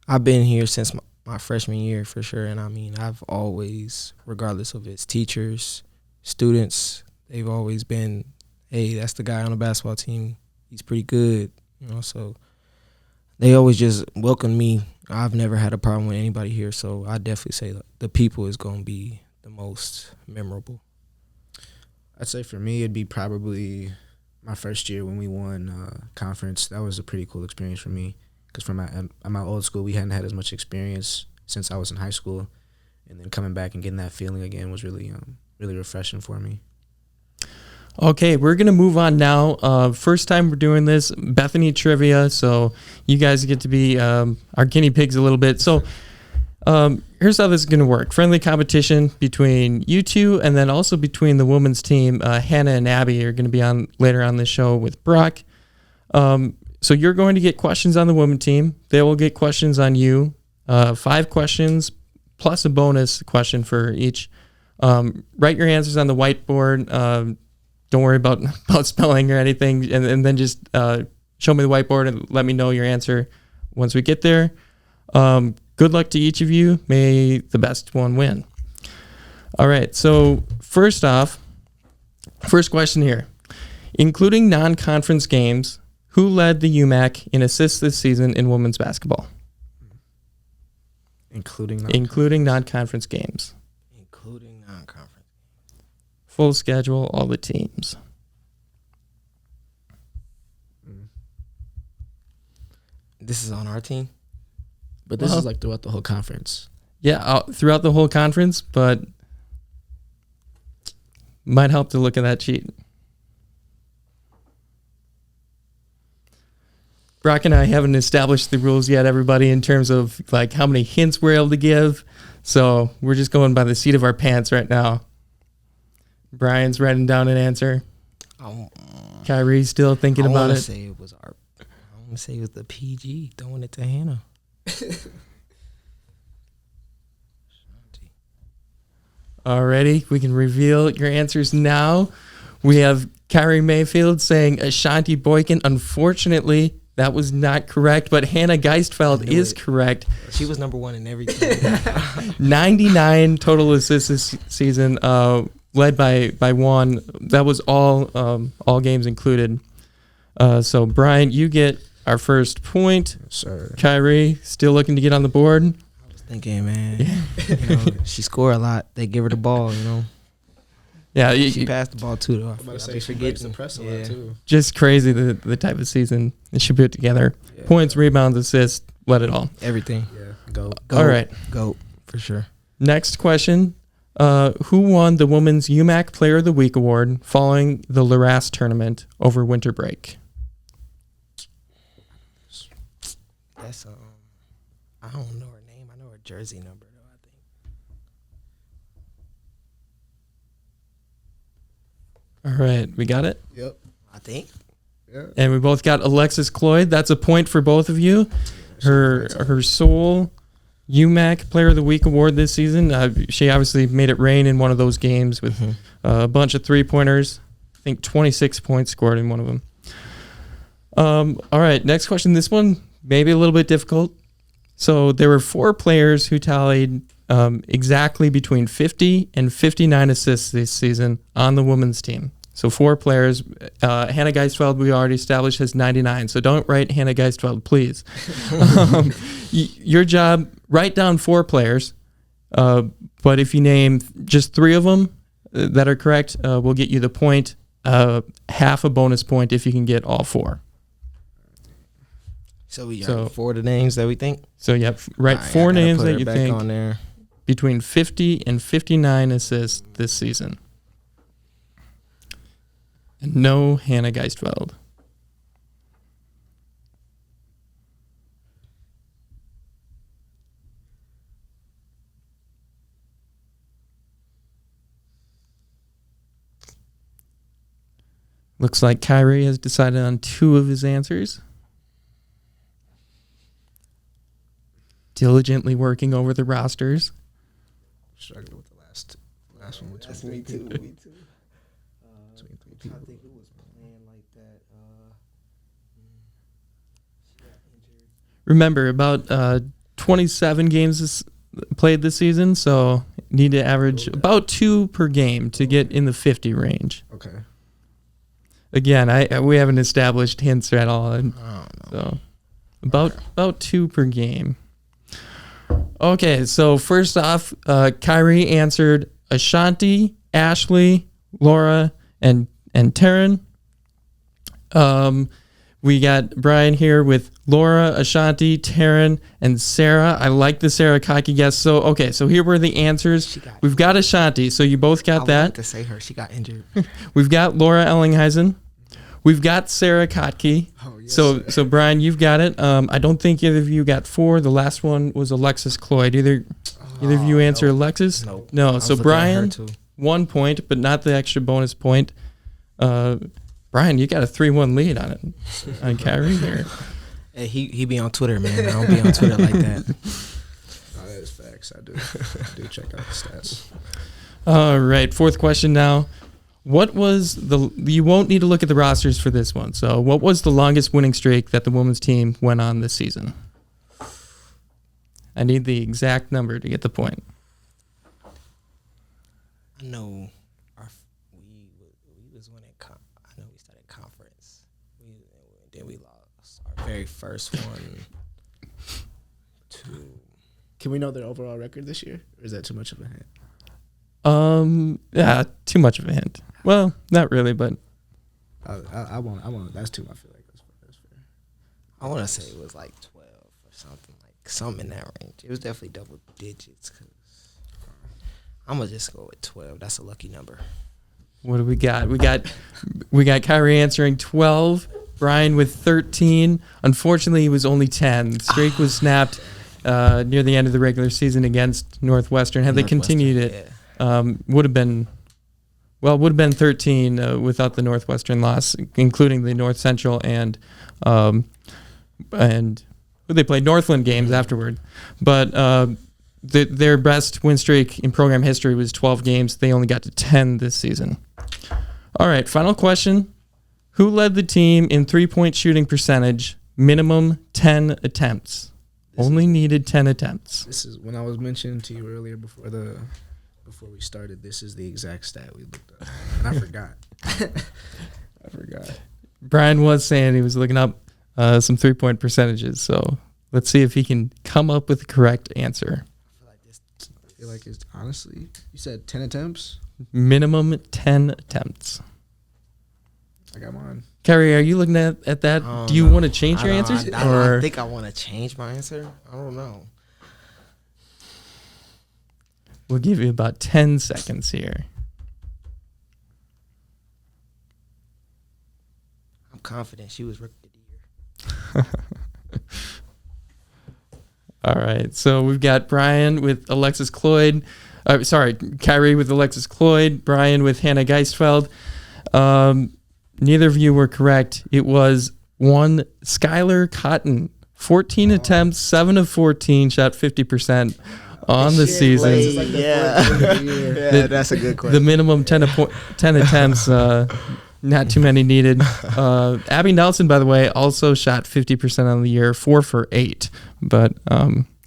I've been here since my freshman year for sure, and I mean, I've always, regardless of its teachers, students, they've always been, hey, that's the guy on the basketball team. He's pretty good, so they always just welcome me. I've never had a problem with anybody here, so I definitely say the people is going to be the most memorable. I'd say for me, it'd be probably my first year when we won conference. That was a pretty cool experience for me, because from my old school, we hadn't had as much experience since I was in high school, and then coming back and getting that feeling again was really really refreshing for me. Okay, we're going to move on now. First time we're doing this, Bethany Trivia, so you guys get to be our guinea pigs a little bit. So here's how this is going to work. Friendly competition between you two, and then also between the women's team. Hannah and Abby are going to be on later on the show with Brock. So you're going to get questions on the women's team. They will get questions on you. 5 questions plus a bonus question for each. Write your answers on the whiteboard. Don't worry about spelling or anything, and then just show me the whiteboard and let me know your answer once we get there. Good luck to each of you. May the best one win. All right, so first question here. Including non-conference games, who led the Umac in assists this season in women's basketball? Including non-conference games. Including non-conference. Full schedule, all the teams. This is on our team? But this is like throughout the whole conference. Yeah, throughout the whole conference, but might help to look at that sheet. Brock and I haven't established the rules yet, everybody, in terms of like how many hints we're able to give. So we're just going by the seat of our pants right now. Brian's writing down an answer. Kyrie's still thinking about it. I want to say it was the PG throwing it to Hannah. Alrighty, we can reveal your answers now. We have Kyrie Mayfield saying Ashanti Boykin. Unfortunately, that was not correct, but Hannah Geisfeldt is correct. She was number 1 in everything. 99 total assists this season, led by one. That was all games included. So Brian, you get our first point. Yes, sir. Kyrie still looking to get on the board. I was thinking, man, she scored a lot. They give her the ball, Yeah, she passed the ball too, though. I'm about to say she breaks the press a lot too. Just crazy the type of season that she put together. Yeah. Points, rebounds, assists, let it all. Everything. Yeah, go. All right. Go, for sure. Next question. Who won the Women's Umac Player of the Week award following the Larasse tournament over winter break? That's I don't know her name. I know her jersey number though, I think. All right, we got it? Yep. I think. Yeah. And we both got Alexis Cloyd. That's a point for both of you. Her sole Umac Player of the Week award this season. She obviously made it rain in one of those games with a bunch of 3-pointers. I think 26 points scored in one of them. All right, next question. This one maybe a little bit difficult. So there were 4 players who tallied exactly between 50 and 59 assists this season on the women's team. So 4 players. Hannah Geisfeldt, we already established, has 99. So don't write Hannah Geisfeldt, please. Your job, write down 4 players. But if you name just 3 of them that are correct, we'll get you the point. Half a bonus point if you can get all 4. So we got 4 of the names that we think. So write 4 names that you think on there. Between 50 and 59 assists this season. And no Hannah Geisfeldt. Looks like Kyrie has decided on 2 of his answers. Diligently working over the rosters. Struggling with the last one. That's me too. Me too. I think who was playing like that. Remember, about 27 games played this season, so need to average about 2 per game to get in the 50 range. Okay. Again, we haven't established hints at all, so about 2 per game. Okay, so first off, Kyrie answered Ashanti, Ashley, Laura, and Taryn. We got Brian here with Laura, Ashanti, Taryn, and Sarah. I like the Sarah cocky guess. So here were the answers. We've got Ashanti, so you both got that. I wanted to say her. She got injured. We've got Laura Ellingheisen. We've got Sarah Kotke. Oh, yes, so Brian, you've got it. I don't think either of you got 4. The last one was Alexis Cloyd. Either of you answer Alexis? Nope. No. So Brian, 1 point, but not the extra bonus point. Brian, you got a 3-1 lead on Kyrie here. Hey, he be on Twitter, man. I don't be on Twitter like that. No, that is facts. I do check out the stats. All right, 4th question now. What was you won't need to look at the rosters for this one. So what was the longest winning streak that the women's team went on this season? I need the exact number to get the point. I know we was winning. I know we started conference. Then we lost our very first one to. Can we know their overall record this year? Or is that too much of a hint? Yeah, too much of a hint. Well, not really, but I want. That's too. I feel like that's fair. I want to say it was like 12 or something in that range. It was definitely double digits. Cause I'm gonna just go with 12. That's a lucky number. What do we got? We got Kyrie answering 12. Brian with 13. Unfortunately, it was only 10. The streak was snapped near the end of the regular season against Northwestern. Had they continued it, would have been 13 without the Northwestern loss, including the North Central and they played Northland games afterward. But their best win streak in program history was 12 games. They only got to 10 this season. All right, final question. Who led the team in 3-point shooting percentage? Minimum 10 attempts. Only needed 10 attempts. This is when I was mentioning to you earlier before we started. This is the exact stat we looked up, and I forgot. I forgot. Brian was saying he was looking up some 3-point percentages, so let's see if he can come up with the correct answer. I feel like it's honestly. You said 10 attempts. Minimum 10 attempts. I got mine. Kyrie, are you looking at that? Do you want to change your answers? I think I want to change my answer. I don't know. We'll give you about 10 seconds here. I'm confident she was rookie of the year. All right, so we've got Brian with Alexis Cloyd. Kyrie with Alexis Cloyd. Brian with Hannah Geisfeldt. Neither of you were correct. It was one Skylar Cotton. 14 attempts, 7 of 14, shot 50% on the season. Yeah, that's a good question. The minimum 10 attempts, not too many needed. Abby Nelson, by the way, also shot 50% on the year, 4 for 8, but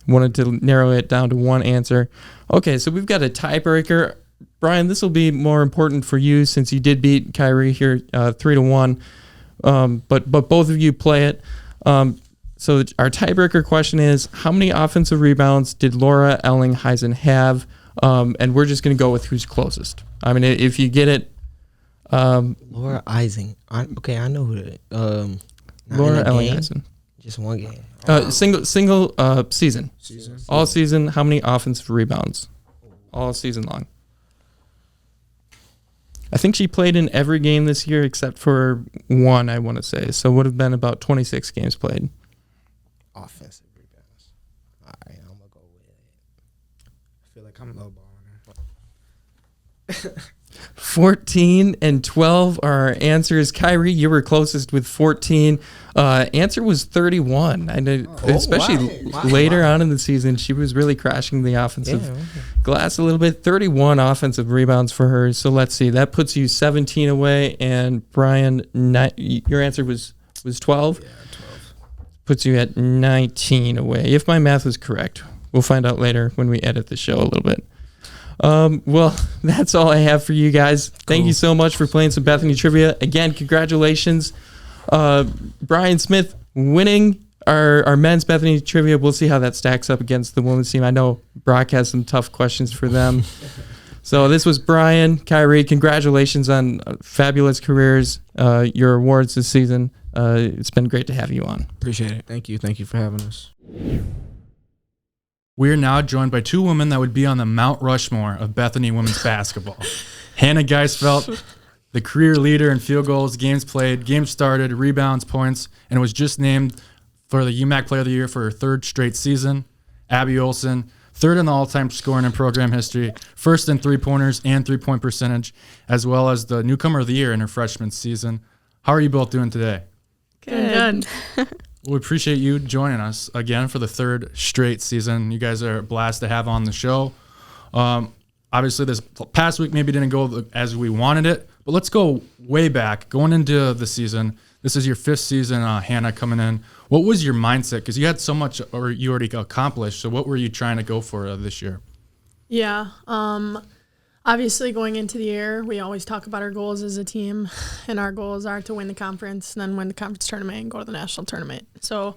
wanted to narrow it down to one answer. Okay, so we've got a tiebreaker. Brian, this will be more important for you since you did beat Kyrie here 3-1. But both of you play it. So our tiebreaker question is, how many offensive rebounds did Laura Ellingheisen have? And we're just going to go with who's closest. I mean, if you get it. Laura Eising. Okay, I know who that. Laura Ellingheisen. Just one game. Single season. All season, how many offensive rebounds? All season long. I think she played in every game this year except for one, I want to say. So it would have been about 26 games played. Offensive rebounds. All right, I'm going to go with it. I feel like I'm lowballing her. 14 and 12 are our answers. Kyrie, you were closest with 14. Answer was 31. I know, especially later on in the season, she was really crashing the offensive glass a little bit. 31 offensive rebounds for her. So let's see. That puts you 17 away. And Brian, your answer was 12? Yeah, 12. Puts you at 19 away. If my math was correct. We'll find out later when we edit the show a little bit. Well, that's all I have for you guys. Thank you so much for playing some Bethany Trivia. Again, congratulations. Brian Smith winning our men's Bethany Trivia. We'll see how that stacks up against the women's team. I know Brock has some tough questions for them. So this was Brian, Kyrie. Congratulations on fabulous careers, your awards this season. It's been great to have you on. Appreciate it. Thank you. Thank you for having us. We are now joined by two women that would be on the Mount Rushmore of Bethany women's basketball. Hannah Geisfeldt, the career leader in field goals, games played, games started, rebounds, points, and was just named for the Umac Player of the Year for her third straight season. Abby Olson, third in the all-time scoring in program history, first in three-pointers and three-point percentage, as well as the newcomer of the year in her freshman season. How are you both doing today? Good. We appreciate you joining us again for the third straight season. You guys are a blast to have on the show. Obviously, this past week maybe didn't go as we wanted it, but let's go way back. Going into the season, this is your fifth season, Hannah, coming in. What was your mindset? Because you had so much, or you already accomplished, so what were you trying to go for this year? Yeah. Obviously, going into the year, we always talk about our goals as a team, and our goals are to win the conference and then win the conference tournament and go to the national tournament. So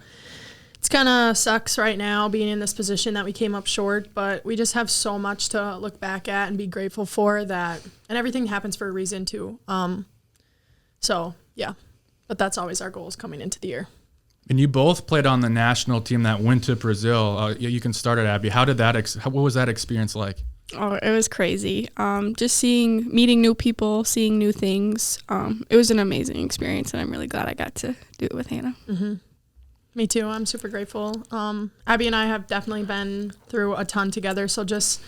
it's kind of sucks right now being in this position that we came up short, but we just have so much to look back at and be grateful for that, and everything happens for a reason too. So yeah, but that's always our goals coming into the year. And you both played on the national team that went to Brazil. You can start it, Abby. How did that? What was that experience like? Oh, it was crazy. Just meeting new people, seeing new things. It was an amazing experience, and I'm really glad I got to do it with Hannah. Mm-hmm. Me too. I'm super grateful. Abby and I have definitely been through a ton together, so just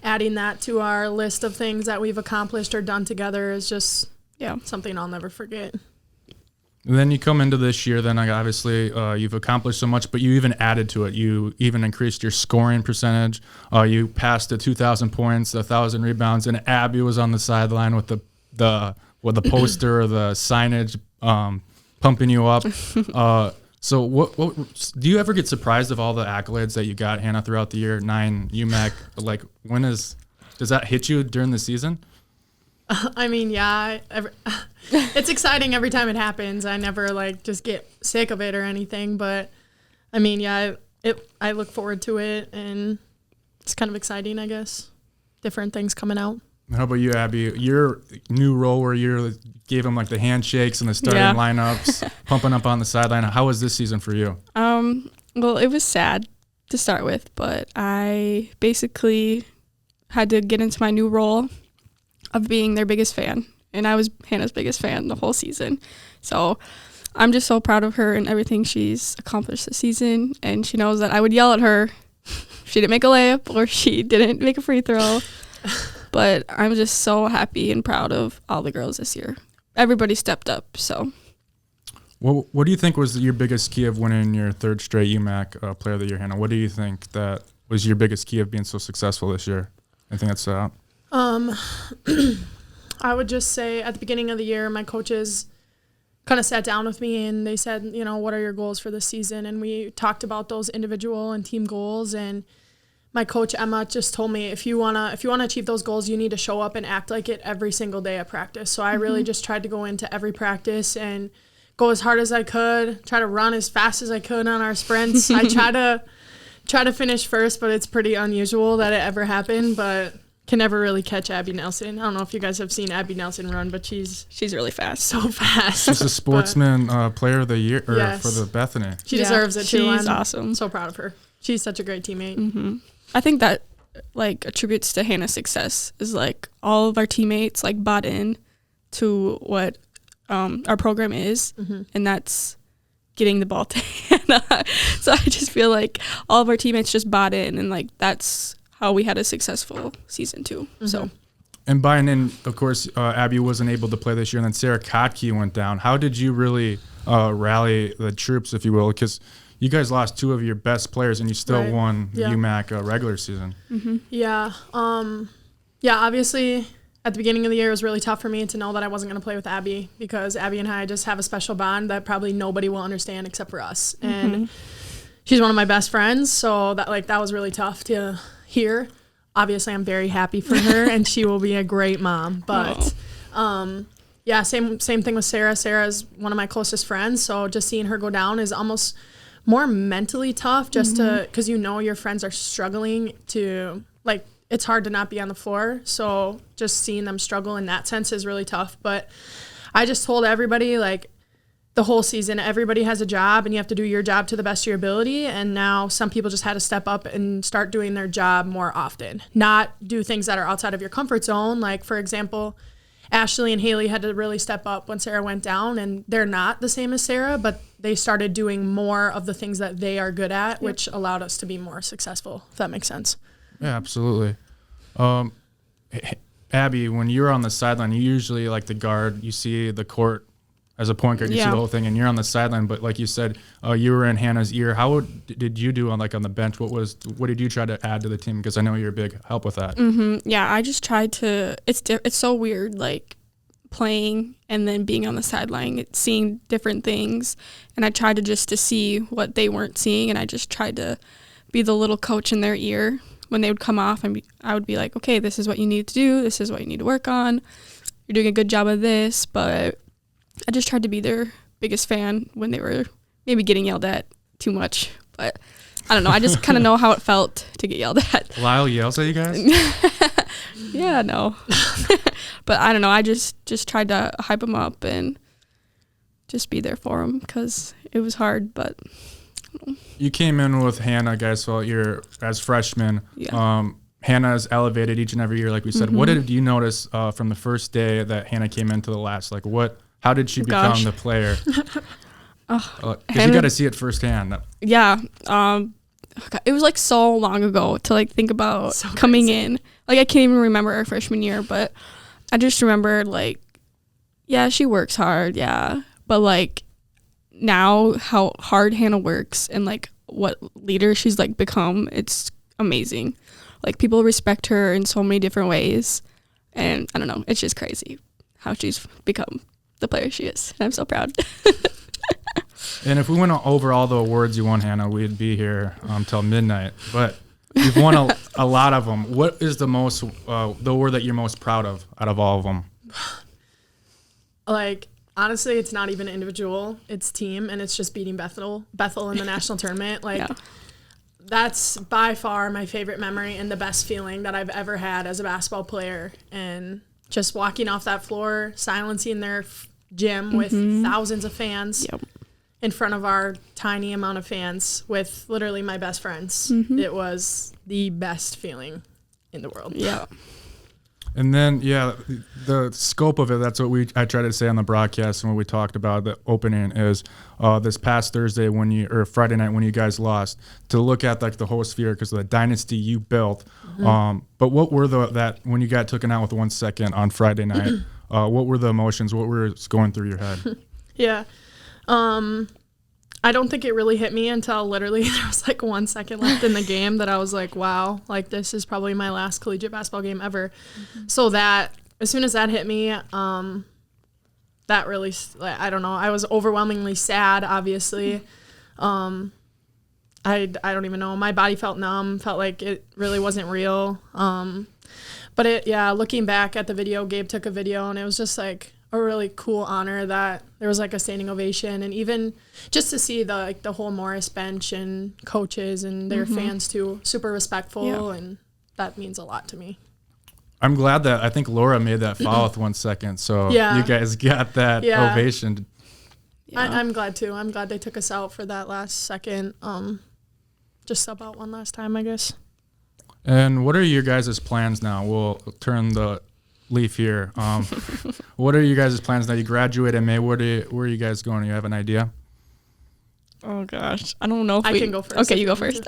adding that to our list of things that we've accomplished or done together is just something I'll never forget. And then you come into this year, then obviously you've accomplished so much, but you even added to it. You even increased your scoring percentage. You passed the 2,000 points, 1,000 rebounds, and Abby was on the sideline with the poster or the signage pumping you up. So what do you ever get surprised of all the accolades that you got, Hannah, throughout the year? 9 UMAC, like does that hit you during the season? I mean, yeah, it's exciting every time it happens. I never just get sick of it or anything, but I mean, yeah, I look forward to it, and it's kind of exciting, I guess. Different things coming out. How about you, Abby? Your new role where you gave them the handshakes and the starting lineups, pumping up on the sideline. How was this season for you? Well, it was sad to start with, but I basically had to get into my new role of being their biggest fan, and I was Hannah's biggest fan the whole season. So I'm just so proud of her and everything she's accomplished this season, and she knows that I would yell at her if she didn't make a layup or she didn't make a free throw. But I'm just so happy and proud of all the girls this year. Everybody stepped up. So what do you think was your biggest key of winning your third straight UMAC Player of the Year, Hannah? What do you think that was your biggest key of being so successful this year? Anything that stood out? I would just say at the beginning of the year, my coaches kind of sat down with me and they said, what are your goals for this season? And we talked about those individual and team goals. And my coach Emma just told me if you wanna achieve those goals, you need to show up and act like it every single day at practice. So I really just tried to go into every practice and go as hard as I could, try to run as fast as I could on our sprints. I try to finish first, but it's pretty unusual that it ever happened, but can never really catch Abby Nelson. I don't know if you guys have seen Abby Nelson run, but she's really fast. So fast. She's a sportsman player of the year for the Bethany. She deserves it too. She's awesome. I'm so proud of her. She's such a great teammate. Mm-hmm. I think that like attributes to Hannah's success is like all of our teammates like bought in to what our program is, and that's getting the ball to Hannah. So I just feel like all of our teammates just bought in, and like that's how we had a successful season too. So. And buying in, of course, Abby wasn't able to play this year, and then Sarah Kotke went down. How did you really rally the troops, if you will? Because you guys lost two of your best players, and you still won the Umac regular season. Yeah. Obviously, at the beginning of the year, it was really tough for me to know that I wasn't going to play with Abby, because Abby and I just have a special bond that probably nobody will understand except for us. And she's one of my best friends, so that was really tough to hear. Obviously, I'm very happy for her, and she will be a great mom. But, same thing with Sarah. Sarah's one of my closest friends, so just seeing her go down is almost more mentally tough, just because your friends are struggling to, like, it's hard to not be on the floor. So just seeing them struggle in that sense is really tough. But I just told everybody, like, the whole season, everybody has a job, and you have to do your job to the best of your ability. And now some people just had to step up and start doing their job more often, not do things that are outside of your comfort zone. Like, for example, Ashley and Haley had to really step up when Sarah went down, and they're not the same as Sarah, but they started doing more of the things that they are good at, which allowed us to be more successful, if that makes sense. Yeah, absolutely. Abby, when you're on the sideline, you usually, like the guard, you see the court as a point guard, you see the whole thing, and you're on the sideline. But like you said, you were in Hannah's ear. How did you do on the bench? What did you try to add to the team? Because I know you're a big help with that. Yeah, I just tried to. It's so weird, like playing and then being on the sideline, seeing different things, and I tried to see what they weren't seeing, and I just tried to be the little coach in their ear when they would come off, and I would be like, okay, this is what you need to do. This is what you need to work on. You're doing a good job of this, but I just tried to be their biggest fan when they were maybe getting yelled at too much. But I don't know. I just kind of know how it felt to get yelled at. Lyle yells at you guys? Yeah, no. But I don't know. I just tried to hype them up and just be there for them, because it was hard. But you came in with Hannah, Geisfeldt, as freshmen. Yeah. Hannah's elevated each and every year, like we said. What did you notice from the first day that Hannah came into the last? Like, how did she become the player? Because you got to see it firsthand. Yeah. It was like so long ago to like think about coming in. Like, I can't even remember our freshman year, but I just remember, like, yeah, she works hard, yeah. But like now how hard Hannah works and like what leader she's like become, it's amazing. Like, people respect her in so many different ways, and I don't know, it's just crazy how she's become the player she is. And I'm so proud. And if we went over all the awards you won, Hannah, we'd be here till midnight. But you've won a lot of them. What is the award that you're most proud of out of all of them? Like, honestly, it's not even individual. It's team, and it's just beating Bethel in the national tournament. Like, that's by far my favorite memory and the best feeling that I've ever had as a basketball player. And just walking off that floor, silencing their gym with thousands of fans in front of our tiny amount of fans with literally my best friends. It was the best feeling in the world. Yeah. And then, the scope of it, that's what I tried to say on the broadcast and what we talked about, the opening is this past Thursday or Friday night when you guys lost, to look at like the whole sphere because of the dynasty you built. But what were when you got taken out with 1 second on Friday night, what were the emotions? What was going through your head? Yeah. I don't think it really hit me until literally there was like 1 second left in the game that I was like, wow, like this is probably my last collegiate basketball game ever. So that, as soon as that hit me, that really, I don't know, I was overwhelmingly sad, obviously. I don't even know. My body felt numb, felt like it really wasn't real. But looking back at the video, Gabe took a video, and it was just like a really cool honor that there was like a standing ovation, and even just to see the whole Morris bench and coaches and their fans too, super respectful, and that means a lot to me. I'm glad that I think Laura made that foul with 1 second, so you guys got that ovation. Yeah. I'm glad too. I'm glad they took us out for that last second. Just sub out one last time, I guess. And what are your guys' plans now? We'll turn the leaf here. What are your guys' plans now? You graduate in May. Where are you guys going? You have an idea? Oh gosh, I don't know if I can go first. Okay, you go first.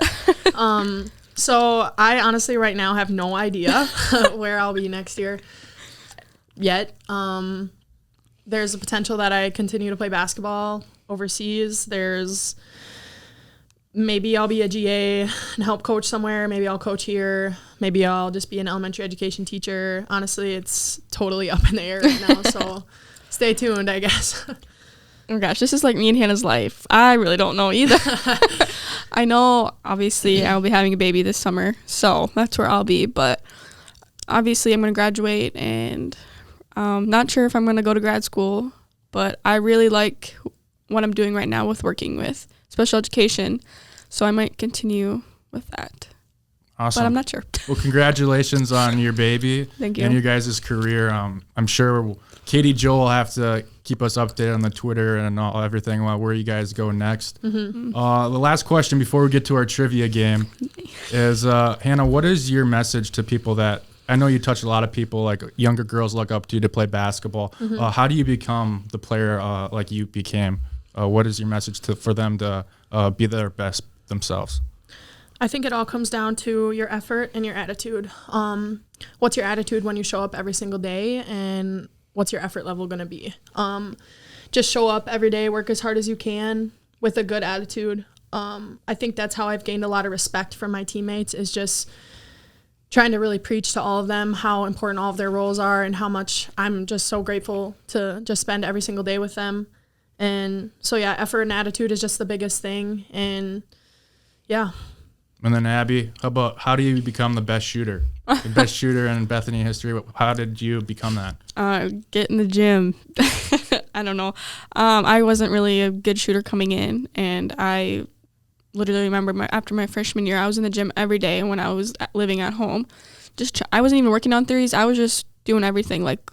So I honestly right now have no idea where I'll be next year yet. There's a potential that I continue to play basketball overseas. There's maybe I'll be a GA and help coach somewhere. Maybe I'll coach here. Maybe I'll just be an elementary education teacher. Honestly, it's totally up in the air right now. So stay tuned, I guess. Oh gosh, this is like me and Hannah's life. I really don't know either. I know, obviously, I'll be having a baby this summer, so that's where I'll be. But obviously, I'm going to graduate, and not sure if I'm going to go to grad school. But I really like what I'm doing right now with working with special education, so I might continue with that. Awesome. But I'm not sure. Well, congratulations on your baby. Thank you. And your guys' career. I'm sure Katie Joel will have to keep us updated on the Twitter and everything about where you guys go next. The last question before we get to our trivia game is, Hannah, what is your message to people that, I know you touch a lot of people, like younger girls look up to you to play basketball. How do you become the player like you became? What is your message for them to be their best themselves? I think it all comes down to your effort and your attitude. What's your attitude when you show up every single day, and what's your effort level going to be? Just show up every day, work as hard as you can with a good attitude. I think that's how I've gained a lot of respect from my teammates, is just trying to really preach to all of them how important all of their roles are and how much I'm just so grateful to just spend every single day with them. And so, effort and attitude is just the biggest thing. And, And then, Abby, how do you become the best shooter? The best shooter in Bethany history. How did you become that? Get in the gym. I don't know. I wasn't really a good shooter coming in, and I literally remember after my freshman year, I was in the gym every day when I was living at home. I wasn't even working on threes. I was just doing everything, like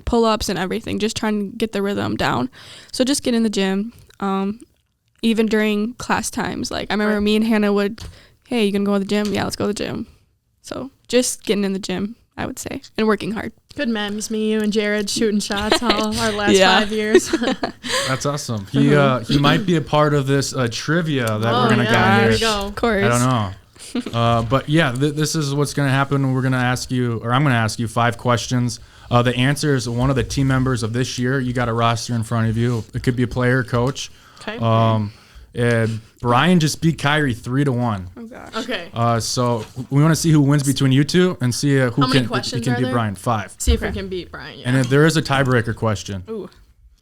pull-ups and everything, just trying to get the rhythm down. So just get in the gym. Even during class times, like I remember me and Hannah would, hey, you gonna go to the gym? Yeah, let's go to the gym. So just getting in the gym, I would say, and working hard. Good memes, me, you, and Jared shooting shots all our last 5 years. That's awesome. He might be a part of this trivia that we're gonna get here. There we go. Of course. I don't know. But this is what's gonna happen. We're gonna ask you, or I'm gonna ask you 5 questions. The answer is one of the team members of this year. You got a roster in front of you. It could be a player, coach. Okay. And Brian just beat Kyrie 3-1. Oh gosh. Okay. So we want to see who wins between you two and see who How many can questions beat are there? Brian. 5. See if we can beat Brian. Yeah. And then there is a tiebreaker question. Ooh.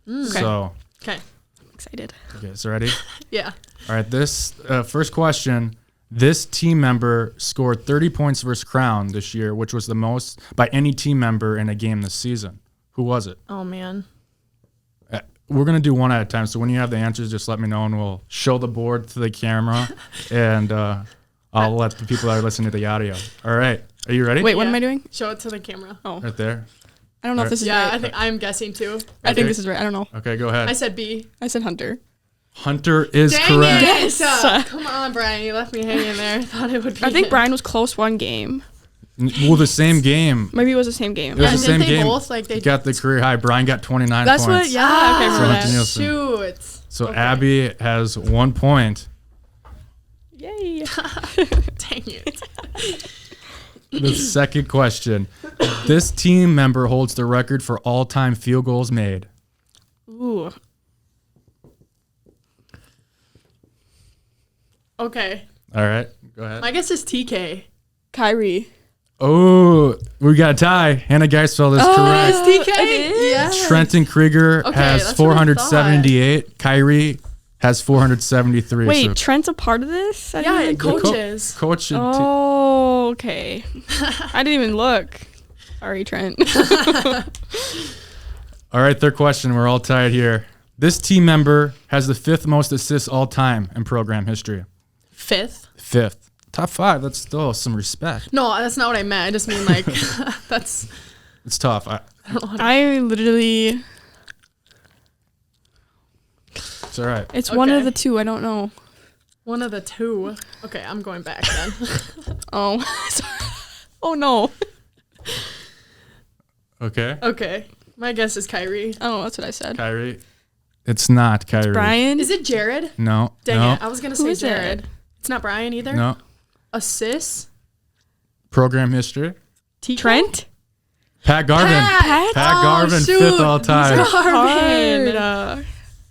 Okay. So Okay. I'm excited. okay, so ready? Yeah. All right. This first question. This team member scored 30 points versus Crown this year, which was the most by any team member in a game this season. Who was it? Oh man. We're going to do one at a time. So when you have the answers, just let me know and we'll show the board to the camera and I'll let the people that are listening to the audio. All right. Are you ready? Wait, what am I doing? Show it to the camera. Oh, Right there. I don't know if this is Yeah, right. I think I'm guessing too. I think this is right. I don't know. Okay, go ahead. I said B. I said Hunter. Hunter is Dang correct. it! Yes. Come on, Brian. You left me hanging there. I thought it would be. I think him. Brian was close one game. Well, the same game. Maybe it was the same game. It was And the same didn't they game. both, like, they- He got the career high. Brian got 29 That's points. what. Yeah. Okay, So remember Hunter that. Nielsen. Shoot. So Okay. Abby has 1 point. Yay. Dang it. The second question. This team member holds the record for all-time field goals made. Ooh. Okay. All right, go ahead. My guess is TK. Kyrie. Oh, we got a tie. Hannah Geisfeldt is correct. TK? It is. Yeah. Trenton Krieger Okay, has that's what I 478. Kyrie has 473. Wait, so Trent's a part of this? Yeah, even- coaches. coach should Oh, okay. I didn't even look. Sorry, Trent. All right, third question. We're all tied here. This team member has the 5th most assists all time in program history. 5th? 5th. Top 5. That's still some respect. No, that's not what I meant. I just mean like that's. It's tough. I literally. It's all right. It's one of Okay. the two. I don't know. One of the two. Okay, I'm going back then. Oh. Oh, no. Okay. Okay. My guess is Kyrie. Oh, that's what I said. Kyrie. It's not Kyrie. Brian? Is it Jared? No. Dang no. it. I was going to Who say is Jared. it? It's not Brian either? No. Assists? Program history. Tico? Trent? Pat Garvin. Pat? Pat Garvin, shoot. 5th all time. Garvin. Hard.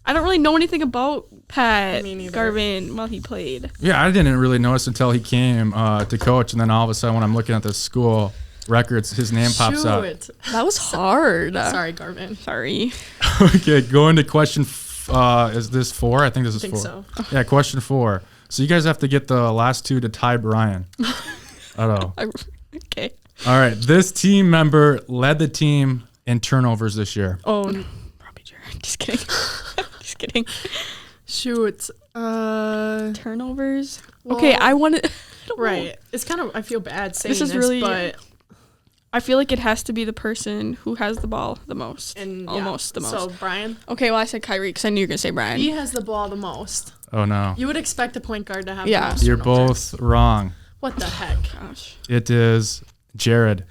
I don't really know anything about Pat Me neither. Garvin while he played. Yeah, I didn't really notice until he came to coach, and then all of a sudden when I'm looking at the school records, his name pops up. Shoot. That was hard. Sorry, Garvin. Sorry. Okay, going to question. Is this 4? I think this is I think 4. so. Yeah, question 4. So you guys have to get the last 2 to tie Brian. I don't know. Okay. All right, this team member led the team in turnovers this year. Oh, probably Jared. Just kidding. Just kidding. Shoot. Turnovers. Well, Okay, I want to. Right. It's kind of, I feel bad saying This this, is really- but. I feel like it has to be the person who has the ball the most. And Almost the most. So, Brian, Okay, well, I said Kyrie because I knew you were going to say Brian. he has the ball the most. Oh no, You would expect a point guard to have Yeah. the most you're turnovers. both wrong. What the heck? Gosh. It is Jared.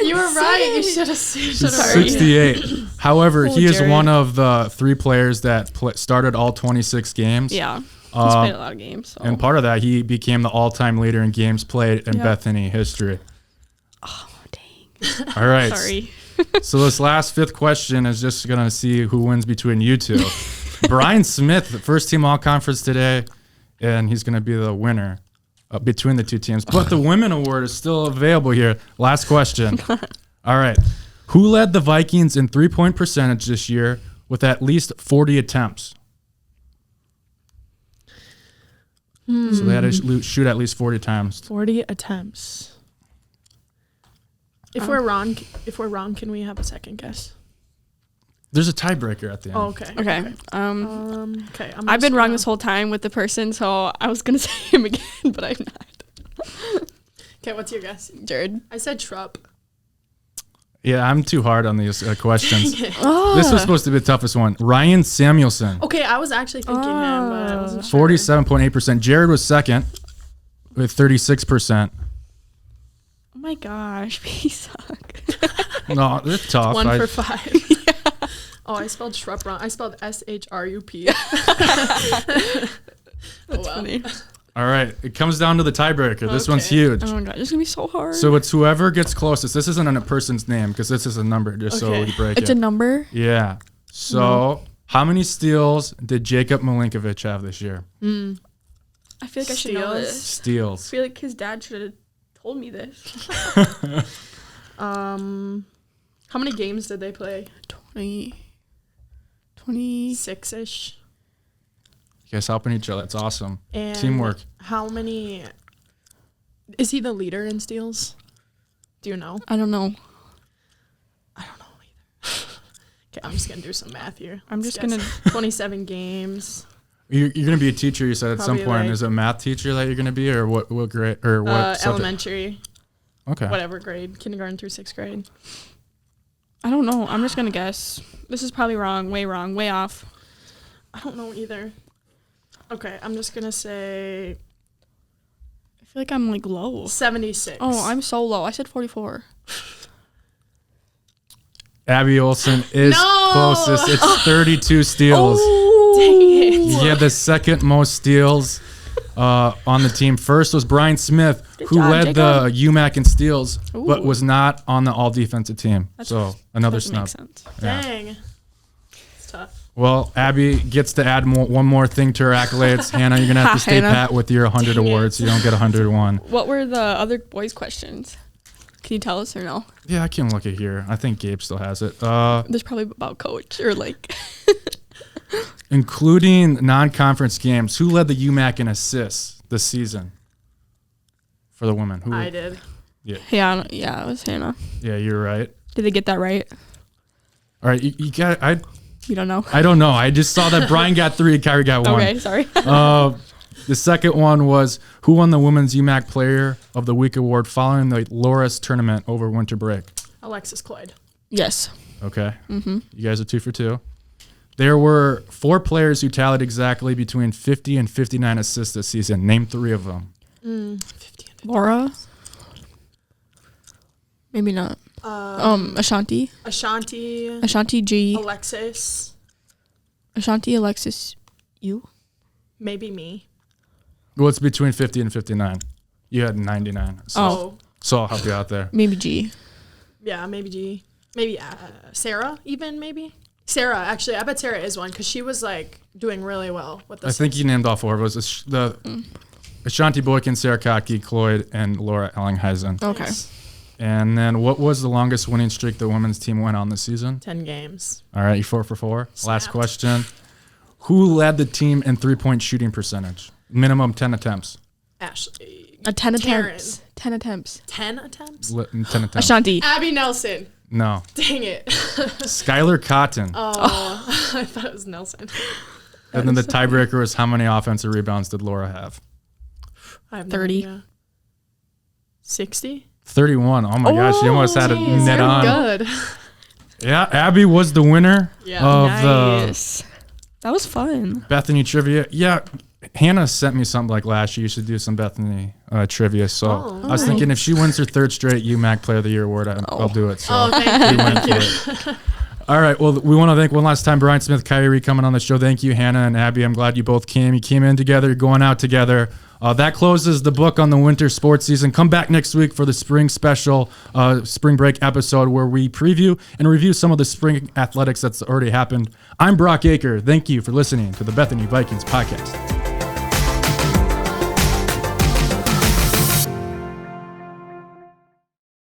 You were right. You should have Sorry. 68. However, Oh, he is Jared. one of the 3 players that started all 26 games. Yeah. He's Uh, played a lot of games. So. And part of that, he became the all-time leader in games played in Yeah. Bethany history. Oh, dang. All right. Sorry. So this last 5th question is just going to see who wins between you two. Brian Smith, the first team all-conference today, and he's going to be the winner between the 2 teams. But the women award is still available here. Last question. All right. Who led the Vikings in three-point percentage this year with at least 40 attempts? So they had to shoot at least 40 times. 40 attempts. If we're wrong, can we have a second guess? There's a tiebreaker at the end. Oh, okay. Okay. Okay. I've been wrong this whole time with the person, so I was going to say him again, but I'm not. Okay, what's your guess? Jared. I said Schrupp. Yeah, I'm too hard on these questions. Oh. This was supposed to be the toughest one. Ryan Samuelson, Okay, I was actually thinking him, but I wasn't sure. 47.8%. Jared was second with 36%. Oh my gosh, we suck. No, they're tough. 1 for 5. Oh, I spelled Schrupp wrong. I spelled SHRUP. That's funny. All right, it comes down to the tiebreaker. This one's Okay. huge. Oh my god, this is going to be so hard. So it's whoever gets closest. This isn't a person's name because this is a number just so Okay. we break it's it. a number? Yeah. So how many steals did Jacob Milinkovic have this year? I feel like I should know Steals? this. I Steals. feel like his dad should have told me this. How many games did they play? 20. 6-ish. You guys helping each other. That's awesome. And Teamwork. How many? Is he the leader in steals? Do you know? I don't know. I don't know either. Okay, I'm just gonna do some math here. I'm Let's just guess. gonna- 27 games. You're going to be a teacher, you said at some Probably point. like- Is it a math teacher that you're going to be or what grade or what subject? Elementary, Okay. whatever grade, kindergarten through 6th grade. I don't know. I'm just going to guess. This is probably wrong, way off. I don't know either. Okay, I'm just gonna say I feel like I'm like low. 76. Oh, I'm so low. I said 44. Abby Olsen is No! closest. It's 32 steals. Dang it. He had the second most steals on the team. First was Brian Smith, who job, led the Jacob. Umac in steals, but Ooh. was not on the all-defensive team. So another Doesn't snub. make sense. Yeah. Dang. It's tough. Well, Abby gets to add one more thing to her accolades. Hannah, you're going to have to stay Hannah. pat with your 100 Dang it. awards. So you don't get 101. What were the other boys' questions? Can you tell us or no? Yeah, I can look at here. I think Gabe still has it. There's probably about coach or like. Including non-conference games, who led the Umac in assists this season for the women? Who? I did. Yeah, it was Hannah. Yeah, you're right. Did they get that right? All right, you got. You don't know. I don't know. I just saw that Brian got 3 and Kyrie got 1. Okay, sorry. The second one was who won the Women's UMAC Player of the Week award following the Larasse tournament over winter break? Alexis Cloyd. Yes. Okay. Mm-hmm. You guys are 2 for 2. There were 4 players who tallied exactly between 50 and 59 assists this season. Name 3 of them. 50 and Laura. Maybe not. Ashanti. Ashanti G. Alexis. Ashanti, Alexis, you. Maybe me. Well, it's between 50 and 59. You had 99. So I'll help you out there. Maybe G. Yeah, maybe G. Maybe Sarah even, maybe? Sarah, actually. I bet Sarah is one because she was, like, doing really well with this. I think you named all 4. It was the Ashanti Boykin, Sarah Kotke, Cloyd, and Laura Ellingheisen. Okay. Nice. And then what was the longest winning streak the women's team went on this season? 10 games. All right, you 4 for 4. Snapped. Last question. Who led the team in 3-point shooting percentage? Minimum 10 attempts. Ashley. 10 Taryn. attempts. 10 attempts. 10 attempts? 10 attempts. Ashanti. Abby Nelson. No. Dang it. Skylar Cotton. Oh, I thought it was Nelson. And then the tiebreaker was how many offensive rebounds did Laura have? I have 30. No idea. 60? 31. Oh my gosh, she almost had a Jeez, net very on. good. Yeah, Abby was the winner Yeah. of the Nice. That was fun. Bethany Trivia. Yeah, Hannah sent me something like last year. You should do some Bethany trivia. So I was thinking if she wins her 3rd straight UMAC Player of the Year award, I'll do it. So Oh, thank you. we went for it. All right. Well, we want to thank one last time Brian Smith, Kyrie coming on the show. Thank you, Hannah and Abby. I'm glad you both came. You came in together. You're going out together. That closes the book on the winter sports season. Come back next week for the spring special, spring break episode where we preview and review some of the spring athletics that's already happened. I'm Brock Aker. Thank you for listening to the Bethany Vikings podcast.